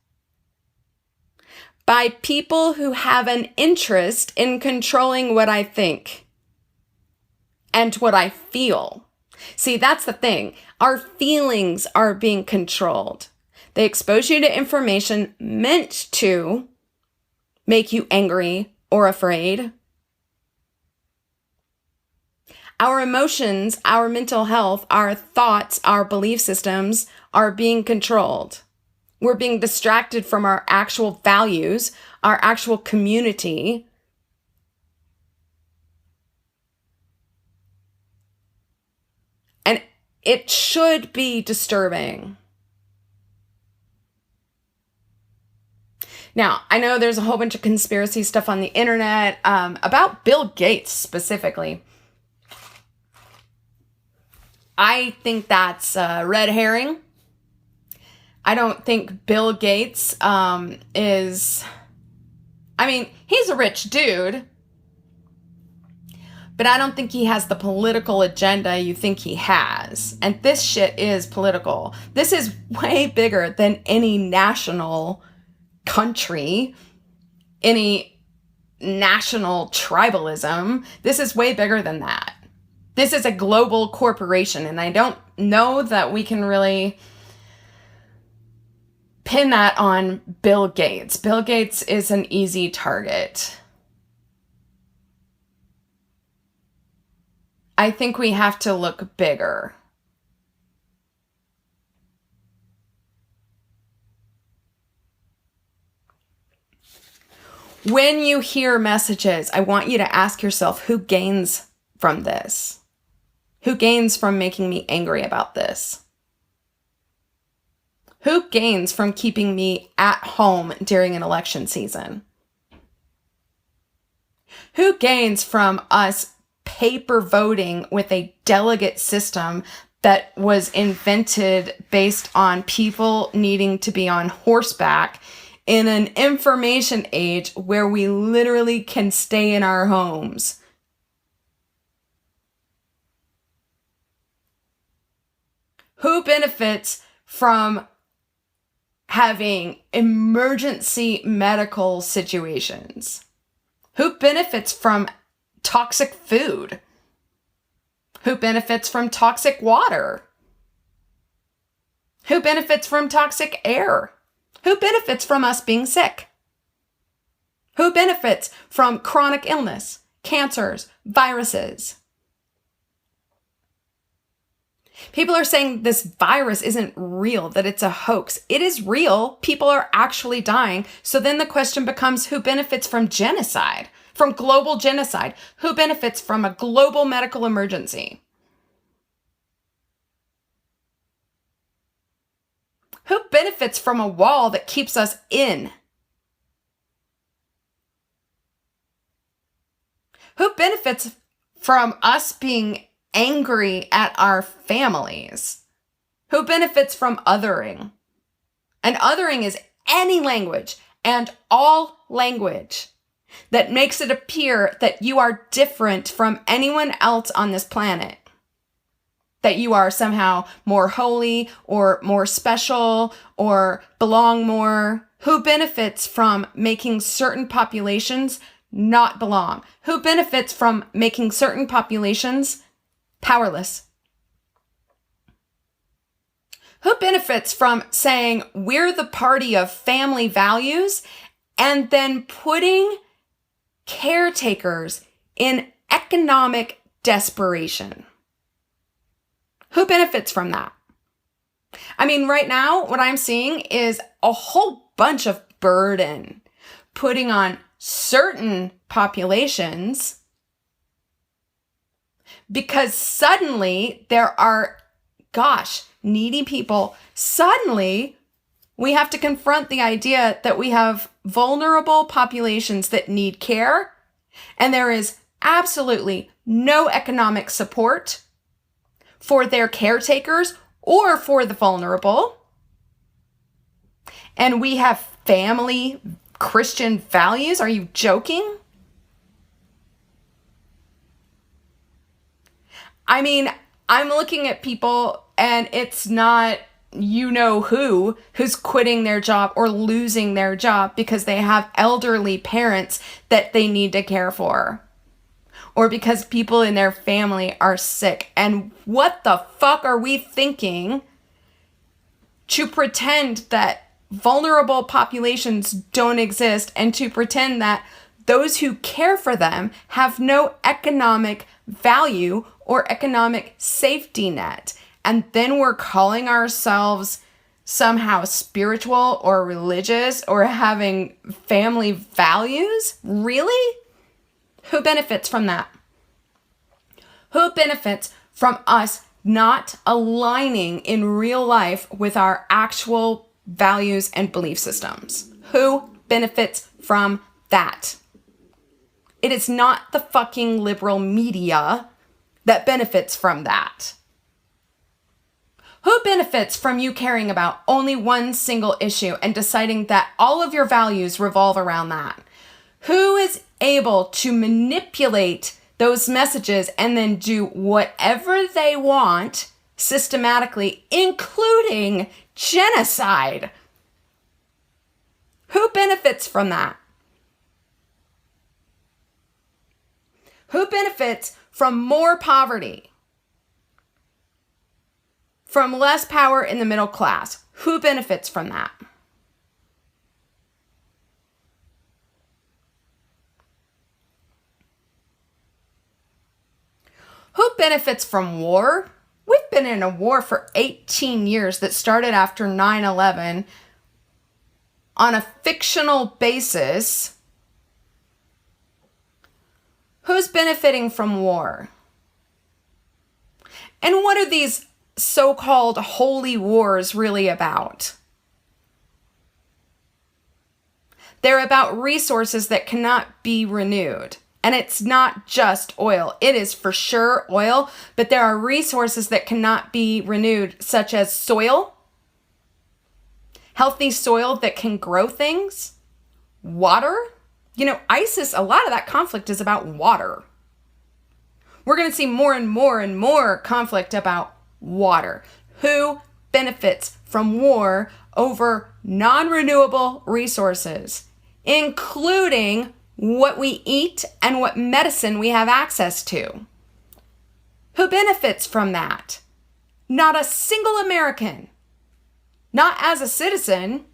by people who have an interest in controlling what I think and what I feel. See, that's the thing. Our feelings are being controlled. They expose you to information meant to make you angry or afraid. Our emotions, our mental health, our thoughts, our belief systems are being controlled. We're being distracted from our actual values, our actual community. And it should be disturbing. Now, I know there's a whole bunch of conspiracy stuff on the internet about Bill Gates specifically. I think that's a red herring. I don't think Bill Gates he's a rich dude, but I don't think he has the political agenda you think he has. And this shit is political. This is way bigger than any national country, any national tribalism. This is way bigger than that. This is a global corporation, and I don't know that we can really pin that on Bill Gates. Bill Gates is an easy target. I think we have to look bigger. When you hear messages, I want you to ask yourself, who gains from this? Who gains from making me angry about this? Who gains from keeping me at home during an election season? Who gains from us paper voting with a delegate system that was invented based on people needing to be on horseback in an information age where we literally can stay in our homes? Who benefits from having emergency medical situations? Who benefits from toxic food? Who benefits from toxic water? Who benefits from toxic air? Who benefits from us being sick? Who benefits from chronic illness, cancers, viruses? People are saying this virus isn't real, that it's a hoax. It is real. People are actually dying. So then the question becomes, who benefits from genocide, from global genocide? Who benefits from a global medical emergency? Who benefits from a wall that keeps us in? Who benefits from us being angry at our families? Who benefits from othering? And othering is any language and all language that makes it appear that you are different from anyone else on this planet. That you are somehow more holy or more special or belong more. Who benefits from making certain populations not belong? Who benefits from making certain populations powerless? Who benefits from saying we're the party of family values and then putting caretakers in economic desperation? Who benefits from that? I mean, right now, what I'm seeing is a whole bunch of burden putting on certain populations because suddenly there are, needy people. Suddenly, we have to confront the idea that we have vulnerable populations that need care, and there is absolutely no economic support for their caretakers or for the vulnerable. And we have family Christian values. Are you joking? I mean, I'm looking at people and it's not who's quitting their job or losing their job because they have elderly parents that they need to care for, or because people in their family are sick. And what the fuck are we thinking to pretend that vulnerable populations don't exist and to pretend that those who care for them have no economic value or economic safety net? And then we're calling ourselves somehow spiritual or religious or having family values? Really? Who benefits from that? Who benefits from us not aligning in real life with our actual values and belief systems? Who benefits from that? It is not the fucking liberal media that benefits from that. Who benefits from you caring about only one single issue and deciding that all of your values revolve around that? Who is able to manipulate those messages and then do whatever they want systematically, including genocide? Who benefits from that? Who benefits from more poverty? From less power in the middle class? Who benefits from that? Who benefits from war? We've been in a war for 18 years that started after 9/11 on a fictional basis. Who's benefiting from war? And what are these so-called holy wars really about? They're about resources that cannot be renewed. And it's not just oil. It is for sure oil, but there are resources that cannot be renewed, such as soil, healthy soil that can grow things, water. ISIS, a lot of that conflict is about water. We're going to see more and more and more conflict about water. Who benefits from war over non-renewable resources, including what we eat and what medicine we have access to? Who benefits from that? Not a single American. Not as a citizen.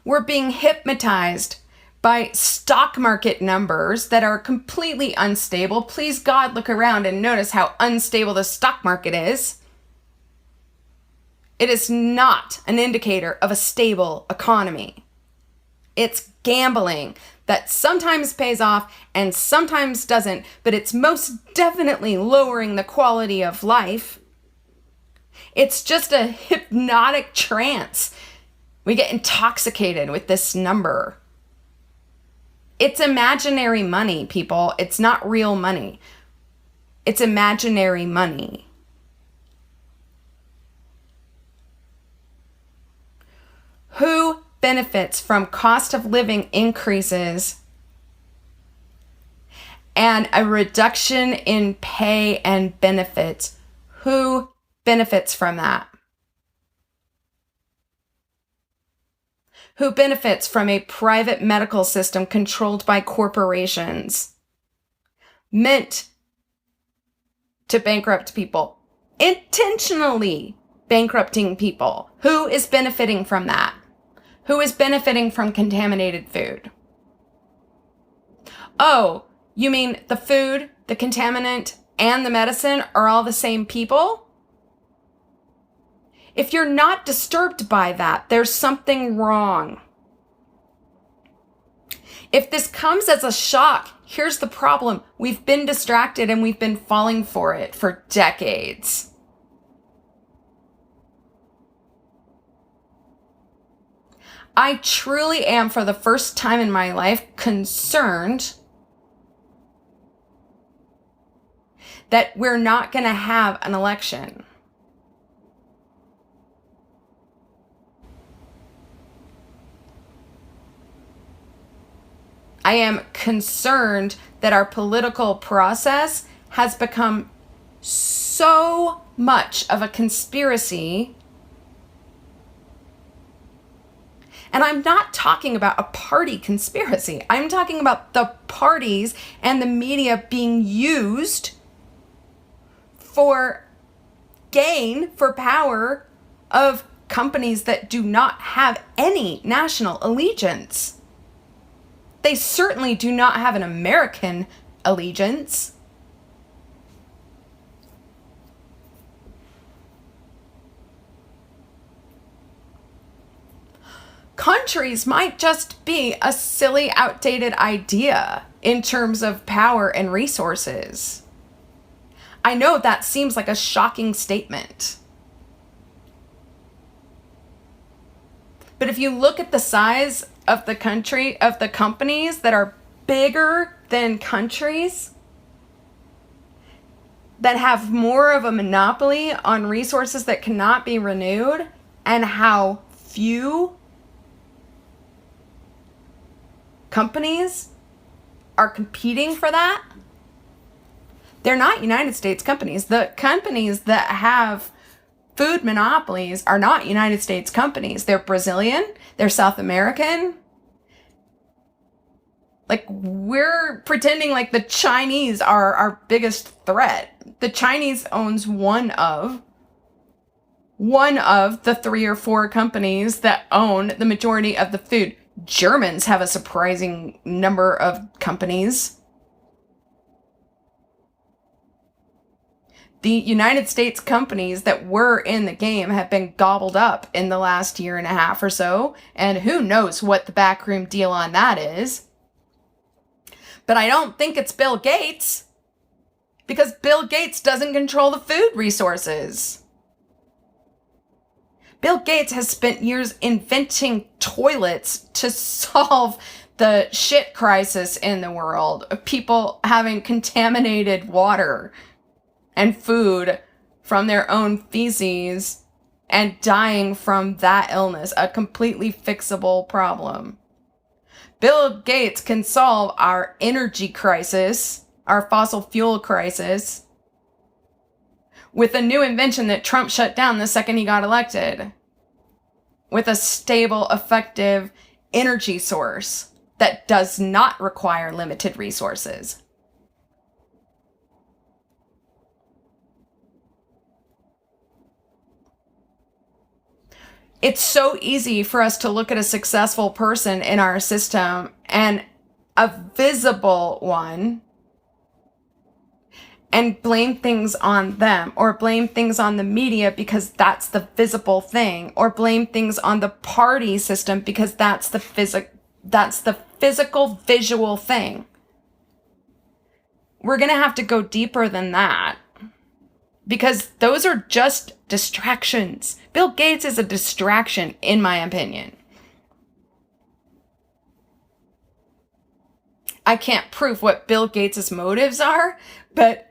We're being hypnotized by stock market numbers that are completely unstable. Please, God, look around and notice how unstable the stock market is. It is not an indicator of a stable economy. It's gambling that sometimes pays off and sometimes doesn't, but it's most definitely lowering the quality of life. It's just a hypnotic trance. We get intoxicated with this number. It's imaginary money, people. It's not real money. It's imaginary money. Who benefits from cost of living increases and a reduction in pay and benefits? Who benefits from that? Who benefits from a private medical system controlled by corporations meant to bankrupt people, intentionally bankrupting people? Who is benefiting from that? Who is benefiting from contaminated food? Oh, you mean the food, the contaminant, and the medicine are all the same people? If you're not disturbed by that, there's something wrong. If this comes as a shock, here's the problem. We've been distracted and we've been falling for it for decades. I truly am, for the first time in my life, concerned that we're not going to have an election. I am concerned that our political process has become so much of a conspiracy. And I'm not talking about a party conspiracy. I'm talking about the parties and the media being used for gain, for power of companies that do not have any national allegiance. They certainly do not have an American allegiance. Countries might just be a silly, outdated idea in terms of power and resources. I know that seems like a shocking statement. But if you look at the size of the country, of the companies that are bigger than countries, that have more of a monopoly on resources that cannot be renewed, and how few companies are competing for that, they're not United States companies. The companies that have food monopolies are not United States companies. They're Brazilian, they're South American. Like, we're pretending like the Chinese are our biggest threat. The Chinese owns one of the 3 or 4 companies that own the majority of the food. Germans have a surprising number of companies. The United States companies that were in the game have been gobbled up in the last year and a half or so, and who knows what the backroom deal on that is. But I don't think it's Bill Gates, because Bill Gates doesn't control the food resources. Bill Gates has spent years inventing toilets to solve the shit crisis in the world of people having contaminated water and food from their own feces and dying from that illness, a completely fixable problem. Bill Gates can solve our energy crisis, our fossil fuel crisis, with a new invention that Trump shut down the second he got elected, with a stable, effective energy source that does not require limited resources. It's so easy for us to look at a successful person in our system, and a visible one, and blame things on them, or blame things on the media because that's the visible thing, or blame things on the party system because that's the physical visual thing. We're going to have to go deeper than that, because those are just distractions. Bill Gates is a distraction, in my opinion. I can't prove what Bill Gates' motives are, but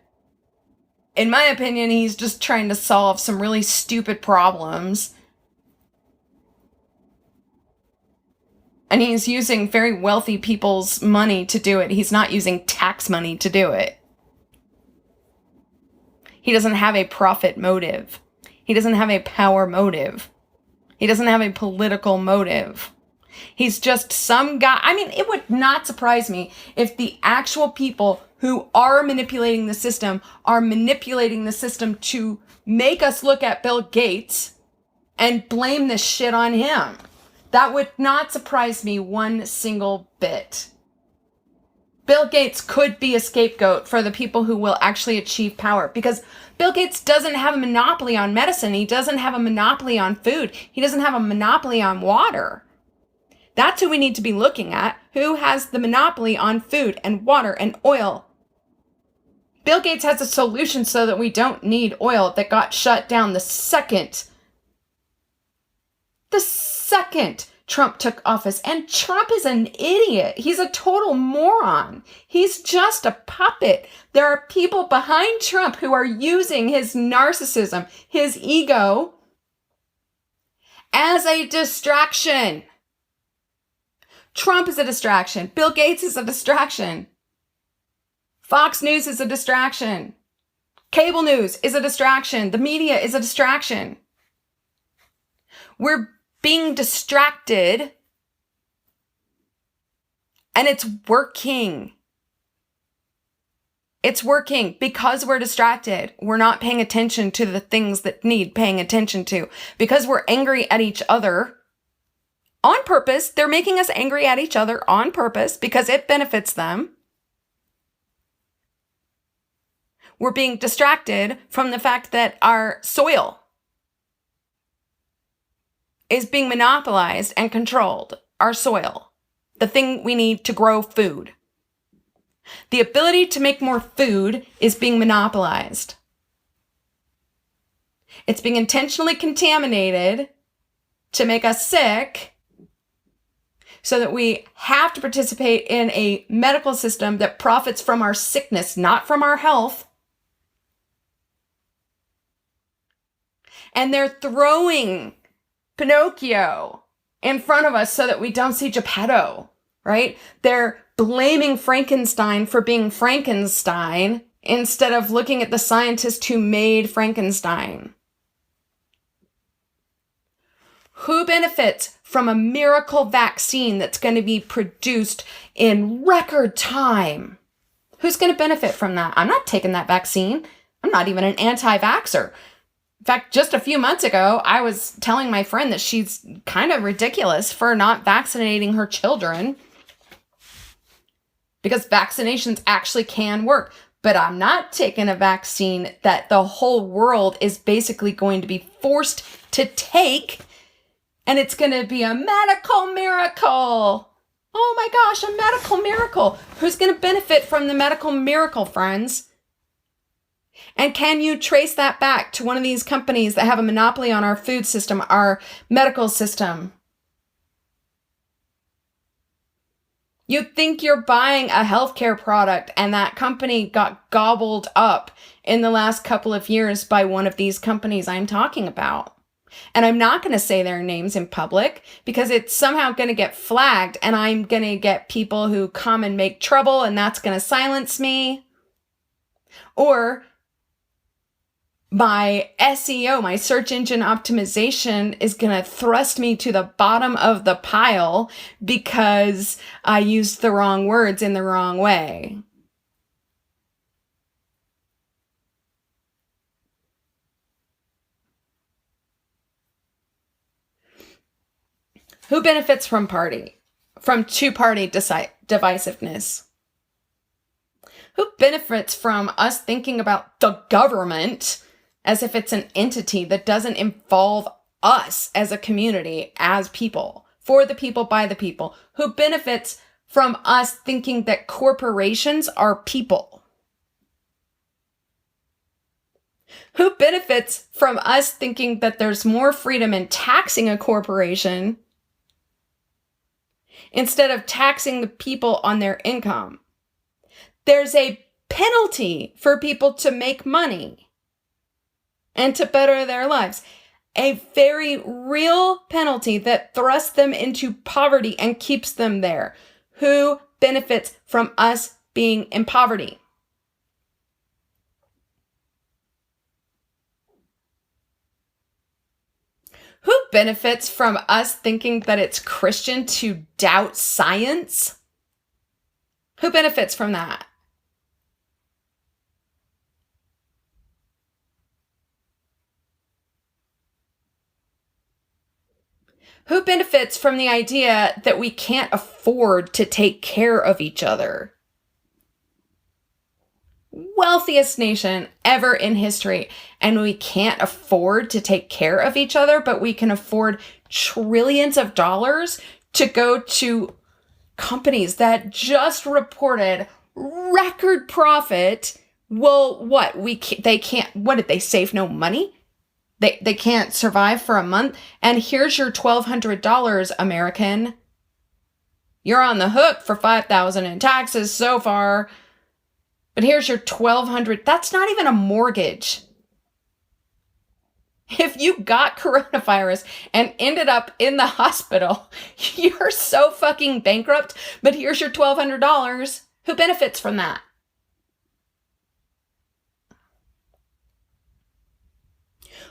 in my opinion, he's just trying to solve some really stupid problems. And he's using very wealthy people's money to do it. He's not using tax money to do it. He doesn't have a profit motive. He doesn't have a power motive. He doesn't have a political motive. He's just some guy. I mean, it would not surprise me if the actual people who are manipulating the system are manipulating the system to make us look at Bill Gates and blame this shit on him. That would not surprise me one single bit. Bill Gates could be a scapegoat for the people who will actually achieve power, because Bill Gates doesn't have a monopoly on medicine. He doesn't have a monopoly on food. He doesn't have a monopoly on water. That's who we need to be looking at. Who has the monopoly on food and water and oil? Bill Gates has a solution so that we don't need oil that got shut down the second Trump took office. And Trump is an idiot. He's a total moron. He's just a puppet. There are people behind Trump who are using his narcissism, his ego, as a distraction. Trump is a distraction. Bill Gates is a distraction. Fox News is a distraction. Cable news is a distraction. The media is a distraction. We're being distracted, and it's working. It's working because we're distracted. We're not paying attention to the things that need paying attention to. Because we're angry at each other on purpose. They're making us angry at each other on purpose because it benefits them. We're being distracted from the fact that our soil is being monopolized and controlled. Our soil, the thing we need to grow food. The ability to make more food is being monopolized. It's being intentionally contaminated to make us sick, so that we have to participate in a medical system that profits from our sickness, not from our health. And they're throwing Pinocchio in front of us so that we don't see Geppetto, right? They're blaming Frankenstein for being Frankenstein instead of looking at the scientist who made Frankenstein. Who benefits from a miracle vaccine that's going to be produced in record time? Who's going to benefit from that? I'm not taking that vaccine. I'm not even an anti-vaxxer. In fact, just a few months ago, I was telling my friend that she's kind of ridiculous for not vaccinating her children, because vaccinations actually can work. but I'm not taking a vaccine that the whole world is basically going to be forced to take, and it's going to be a medical miracle. Oh my gosh, a medical miracle. Who's going to benefit from the medical miracle, friends? And can you trace that back to one of these companies that have a monopoly on our food system, our medical system? You think you're buying a healthcare product and that company got gobbled up in the last couple of years by one of these companies I'm talking about. And I'm not going to say their names in public because it's somehow going to get flagged and I'm going to get people who come and make trouble and that's going to silence me. Or my SEO, my search engine optimization, is going to thrust me to the bottom of the pile because I used the wrong words in the wrong way. Who benefits from two-party divisiveness? Who benefits from us thinking about the government as if it's an entity that doesn't involve us as a community, as people, for the people, by the people? Who benefits from us thinking that corporations are people? Who benefits from us thinking that there's more freedom in taxing a corporation instead of taxing the people on their income? There's a penalty for people to make money and to better their lives. A very real penalty that thrusts them into poverty and keeps them there. Who benefits from us being in poverty? Who benefits from us thinking that it's Christian to doubt science? Who benefits from that? Who benefits from the idea that we can't afford to take care of each other? Wealthiest nation ever in history, and we can't afford to take care of each other, but we can afford trillions of dollars to go to companies that just reported record profit. Well, what? They can't, what did they save no money? They can't survive for a month. And here's your $1,200, American. You're on the hook for $5,000 in taxes so far. But here's your $1,200. That's not even a mortgage. If you got coronavirus and ended up in the hospital, you're so fucking bankrupt. But here's your $1,200. Who benefits from that?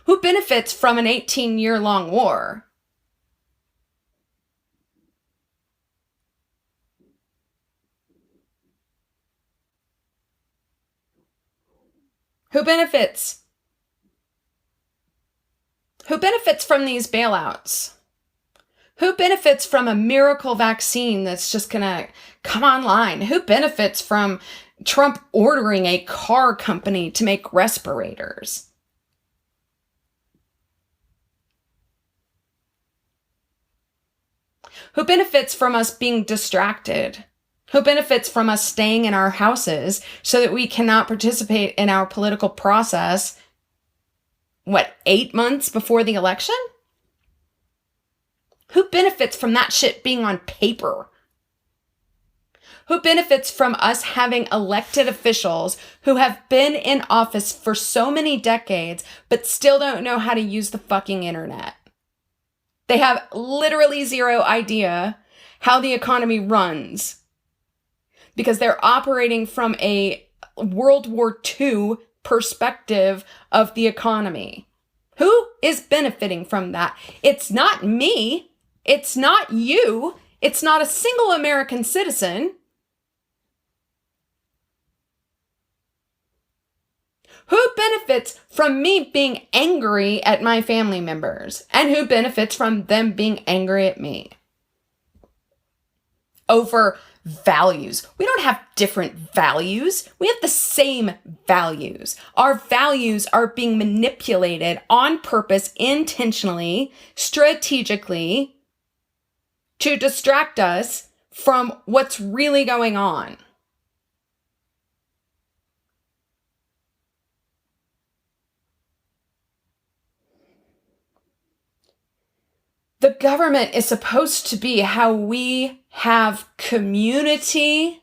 Who benefits from an 18-year-long war? Who benefits? Who benefits from these bailouts? Who benefits from a miracle vaccine that's just gonna come online? Who benefits from Trump ordering a car company to make respirators? Who benefits from us being distracted? Who benefits from us staying in our houses so that we cannot participate in our political process, 8 months before the election? Who benefits from that shit being on paper? Who benefits from us having elected officials who have been in office for so many decades but still don't know how to use the fucking internet? They have literally zero idea how the economy runs because they're operating from a World War II perspective of the economy. Who is benefiting from that? It's not me. It's not you. It's not a single American citizen. Who benefits from me being angry at my family members? And who benefits from them being angry at me? Over values. We don't have different values. We have the same values. Our values are being manipulated on purpose, intentionally, strategically, to distract us from what's really going on. The government is supposed to be how we have community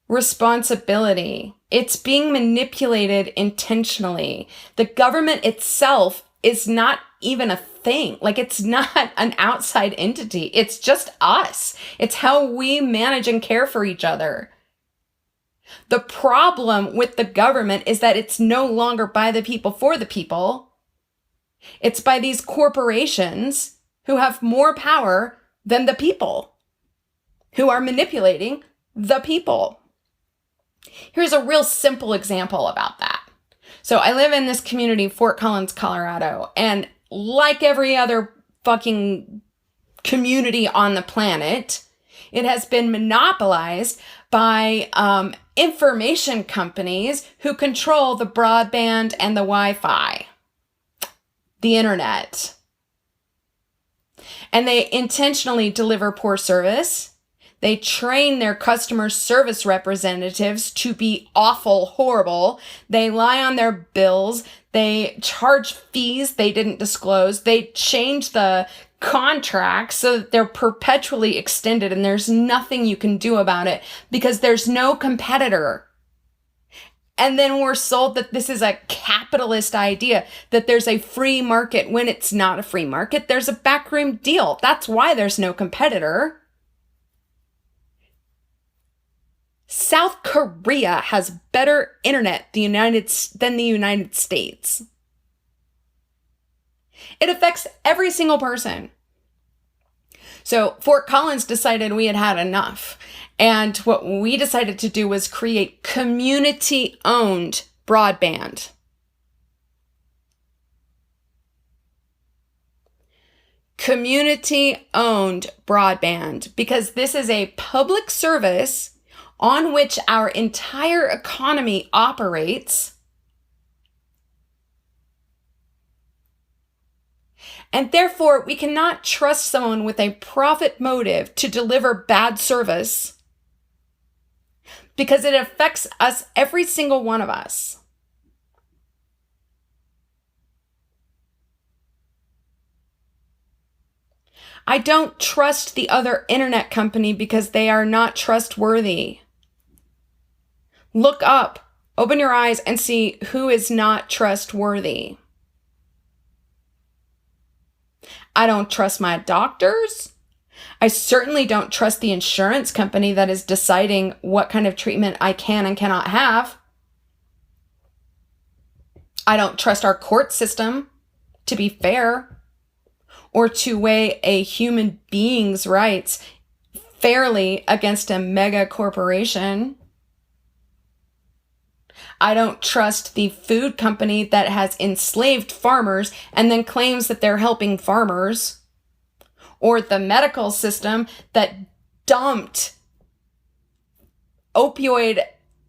responsibility. It's being manipulated intentionally. The government itself is not even a thing. Like, it's not an outside entity. It's just us. It's how we manage and care for each other. The problem with the government is that it's no longer by the people for the people. It's by these corporations who have more power than the people, who are manipulating the people. Here's a real simple example about that. So I live in this community, Fort Collins, Colorado, and like every other fucking community on the planet, it has been monopolized by information companies who control the broadband and the Wi-Fi, the internet. And they intentionally deliver poor service. They train their customer service representatives to be awful, horrible. They lie on their bills. They charge fees they didn't disclose. They change the contracts so that they're perpetually extended, and there's nothing you can do about it because there's no competitor. And then we're sold that this is a capitalist idea, that there's a free market when it's not a free market. There's a backroom deal. That's why there's no competitor. South Korea has better internet than the United States. It affects every single person. So Fort Collins decided we had had enough. And what we decided to do was create community-owned broadband. Community-owned broadband, because this is a public service on which our entire economy operates. And therefore, we cannot trust someone with a profit motive to deliver bad service because it affects us, every single one of us. I don't trust the other internet company because they are not trustworthy. Look up, open your eyes, and see who is not trustworthy. I don't trust my doctors. I certainly don't trust the insurance company that is deciding what kind of treatment I can and cannot have. I don't trust our court system to be fair or to weigh a human being's rights fairly against a mega corporation. I don't trust the food company that has enslaved farmers and then claims that they're helping farmers, or the medical system that dumped opioid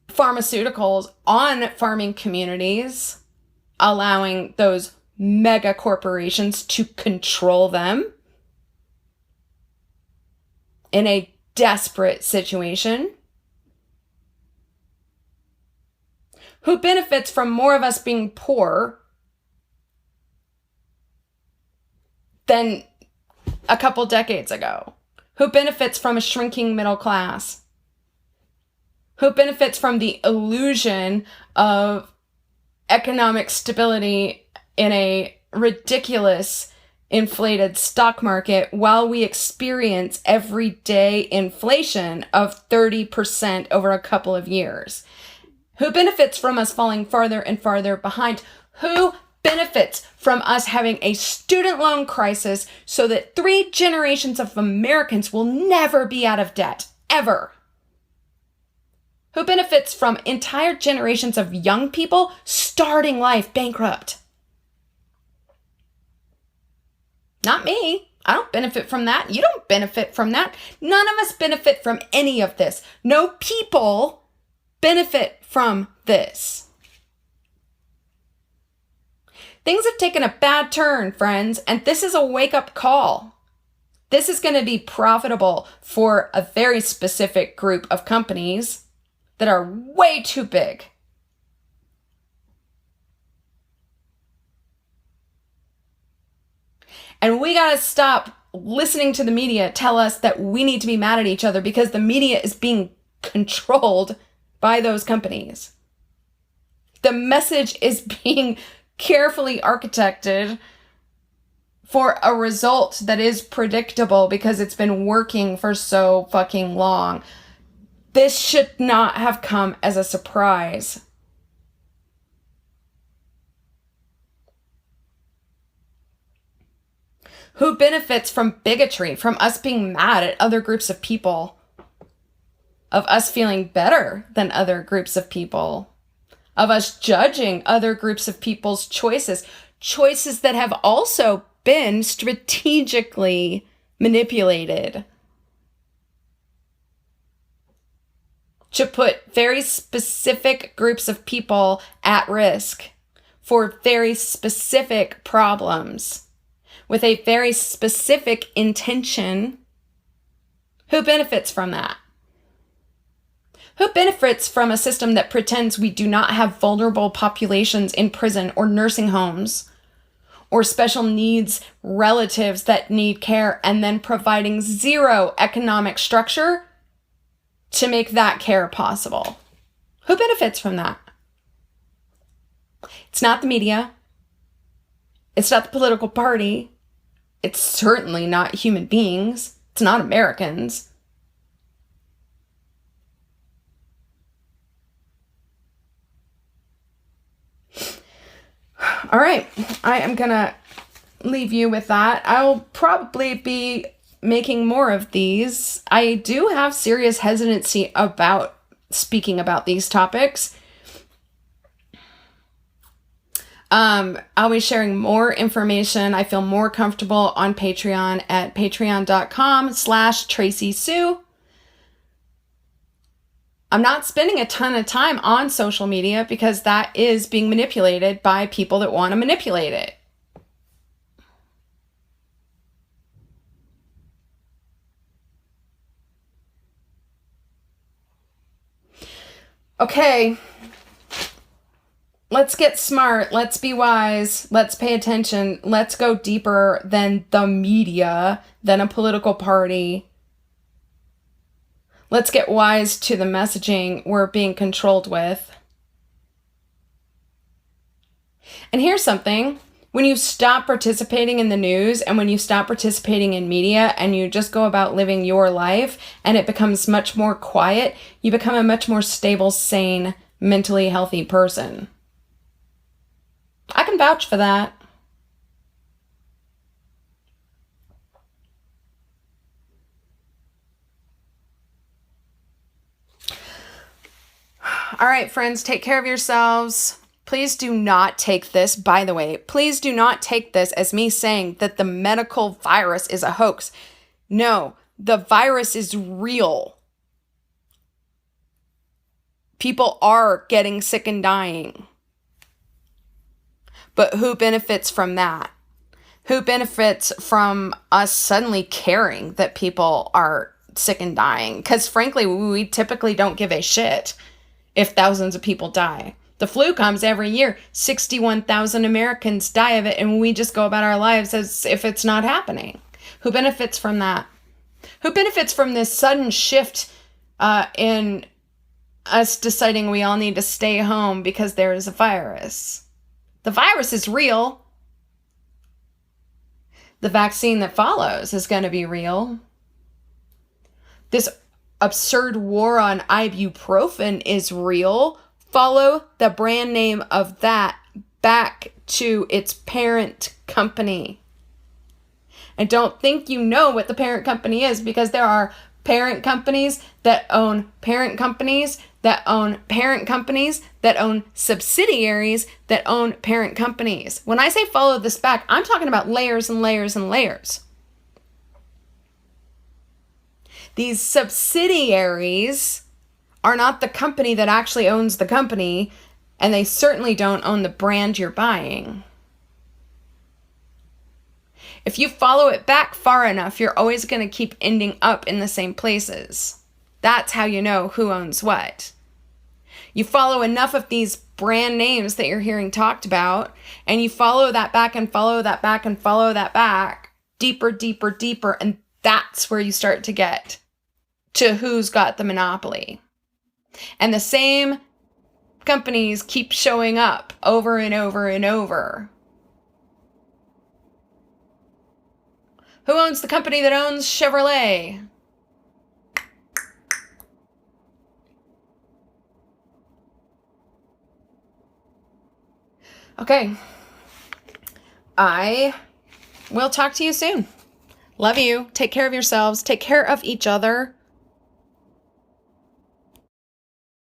pharmaceuticals on farming communities, allowing those mega corporations to control them in a desperate situation. Who benefits from more of us being poor than a couple decades ago? Who benefits from a shrinking middle class? Who benefits from the illusion of economic stability in a ridiculous inflated stock market while we experience everyday inflation of 30% over a couple of years? Who benefits from us falling farther and farther behind? Who benefits from us having a student loan crisis so that 3 generations of Americans will never be out of debt, ever? Who benefits from entire generations of young people starting life bankrupt? Not me. I don't benefit from that. You don't benefit from that. None of us benefit from any of this. No people benefit from this. Things have taken a bad turn, friends, and this is a wake-up call. This is going to be profitable for a very specific group of companies that are way too big. And we got to stop listening to the media tell us that we need to be mad at each other because the media is being controlled by those companies. The message is being carefully architected for a result that is predictable because it's been working for so fucking long. This should not have come as a surprise. Who benefits from bigotry, from us being mad at other groups of people, of us feeling better than other groups of people, of us judging other groups of people's choices that have also been strategically manipulated to put very specific groups of people at risk for very specific problems with a very specific intention. Who benefits from that? Who benefits from a system that pretends we do not have vulnerable populations in prison or nursing homes or special needs relatives that need care and then providing zero economic structure to make that care possible? Who benefits from that? It's not the media. It's not the political party. It's certainly not human beings. It's not Americans. All right, I am going to leave you with that. I'll probably be making more of these. I do have serious hesitancy about speaking about these topics. I'll be sharing more information. I feel more comfortable on Patreon at patreon.com/Tracy Sue. I'm not spending a ton of time on social media because that is being manipulated by people that want to manipulate it. Okay. Let's get smart. Let's be wise. Let's pay attention. Let's go deeper than the media, than a political party. Let's get wise to the messaging we're being controlled with. And here's something. When you stop participating in the news and when you stop participating in media and you just go about living your life and it becomes much more quiet, you become a much more stable, sane, mentally healthy person. I can vouch for that. All right, friends, take care of yourselves. Please do not take this, by the way, please do not take this as me saying that the medical virus is a hoax. No, the virus is real. People are getting sick and dying. But who benefits from that? Who benefits from us suddenly caring that people are sick and dying? Because frankly, we typically don't give a shit if thousands of people die. The flu comes every year. 61,000 Americans die of it, and we just go about our lives as if it's not happening. Who benefits from that? Who benefits from this sudden shift in us deciding we all need to stay home because there is a virus? The virus is real. The vaccine that follows is going to be real. This absurd war on ibuprofen is real. Follow the brand name of that back to its parent company. And don't think you know what the parent company is, because there are parent companies that own parent companies that own parent companies that own subsidiaries that own parent companies. When I say follow this back, I'm talking about layers and layers and layers. These subsidiaries are not the company that actually owns the company, and they certainly don't own the brand you're buying. If you follow it back far enough, you're always going to keep ending up in the same places. That's how you know who owns what. You follow enough of these brand names that you're hearing talked about, and you follow that back and follow that back and follow that back, deeper, deeper, deeper, and that's where you start to get to who's got the monopoly. And the same companies keep showing up over and over and over. Who owns the company that owns Chevrolet? Okay. I will talk to you soon. Love you. Take care of yourselves. Take care of each other.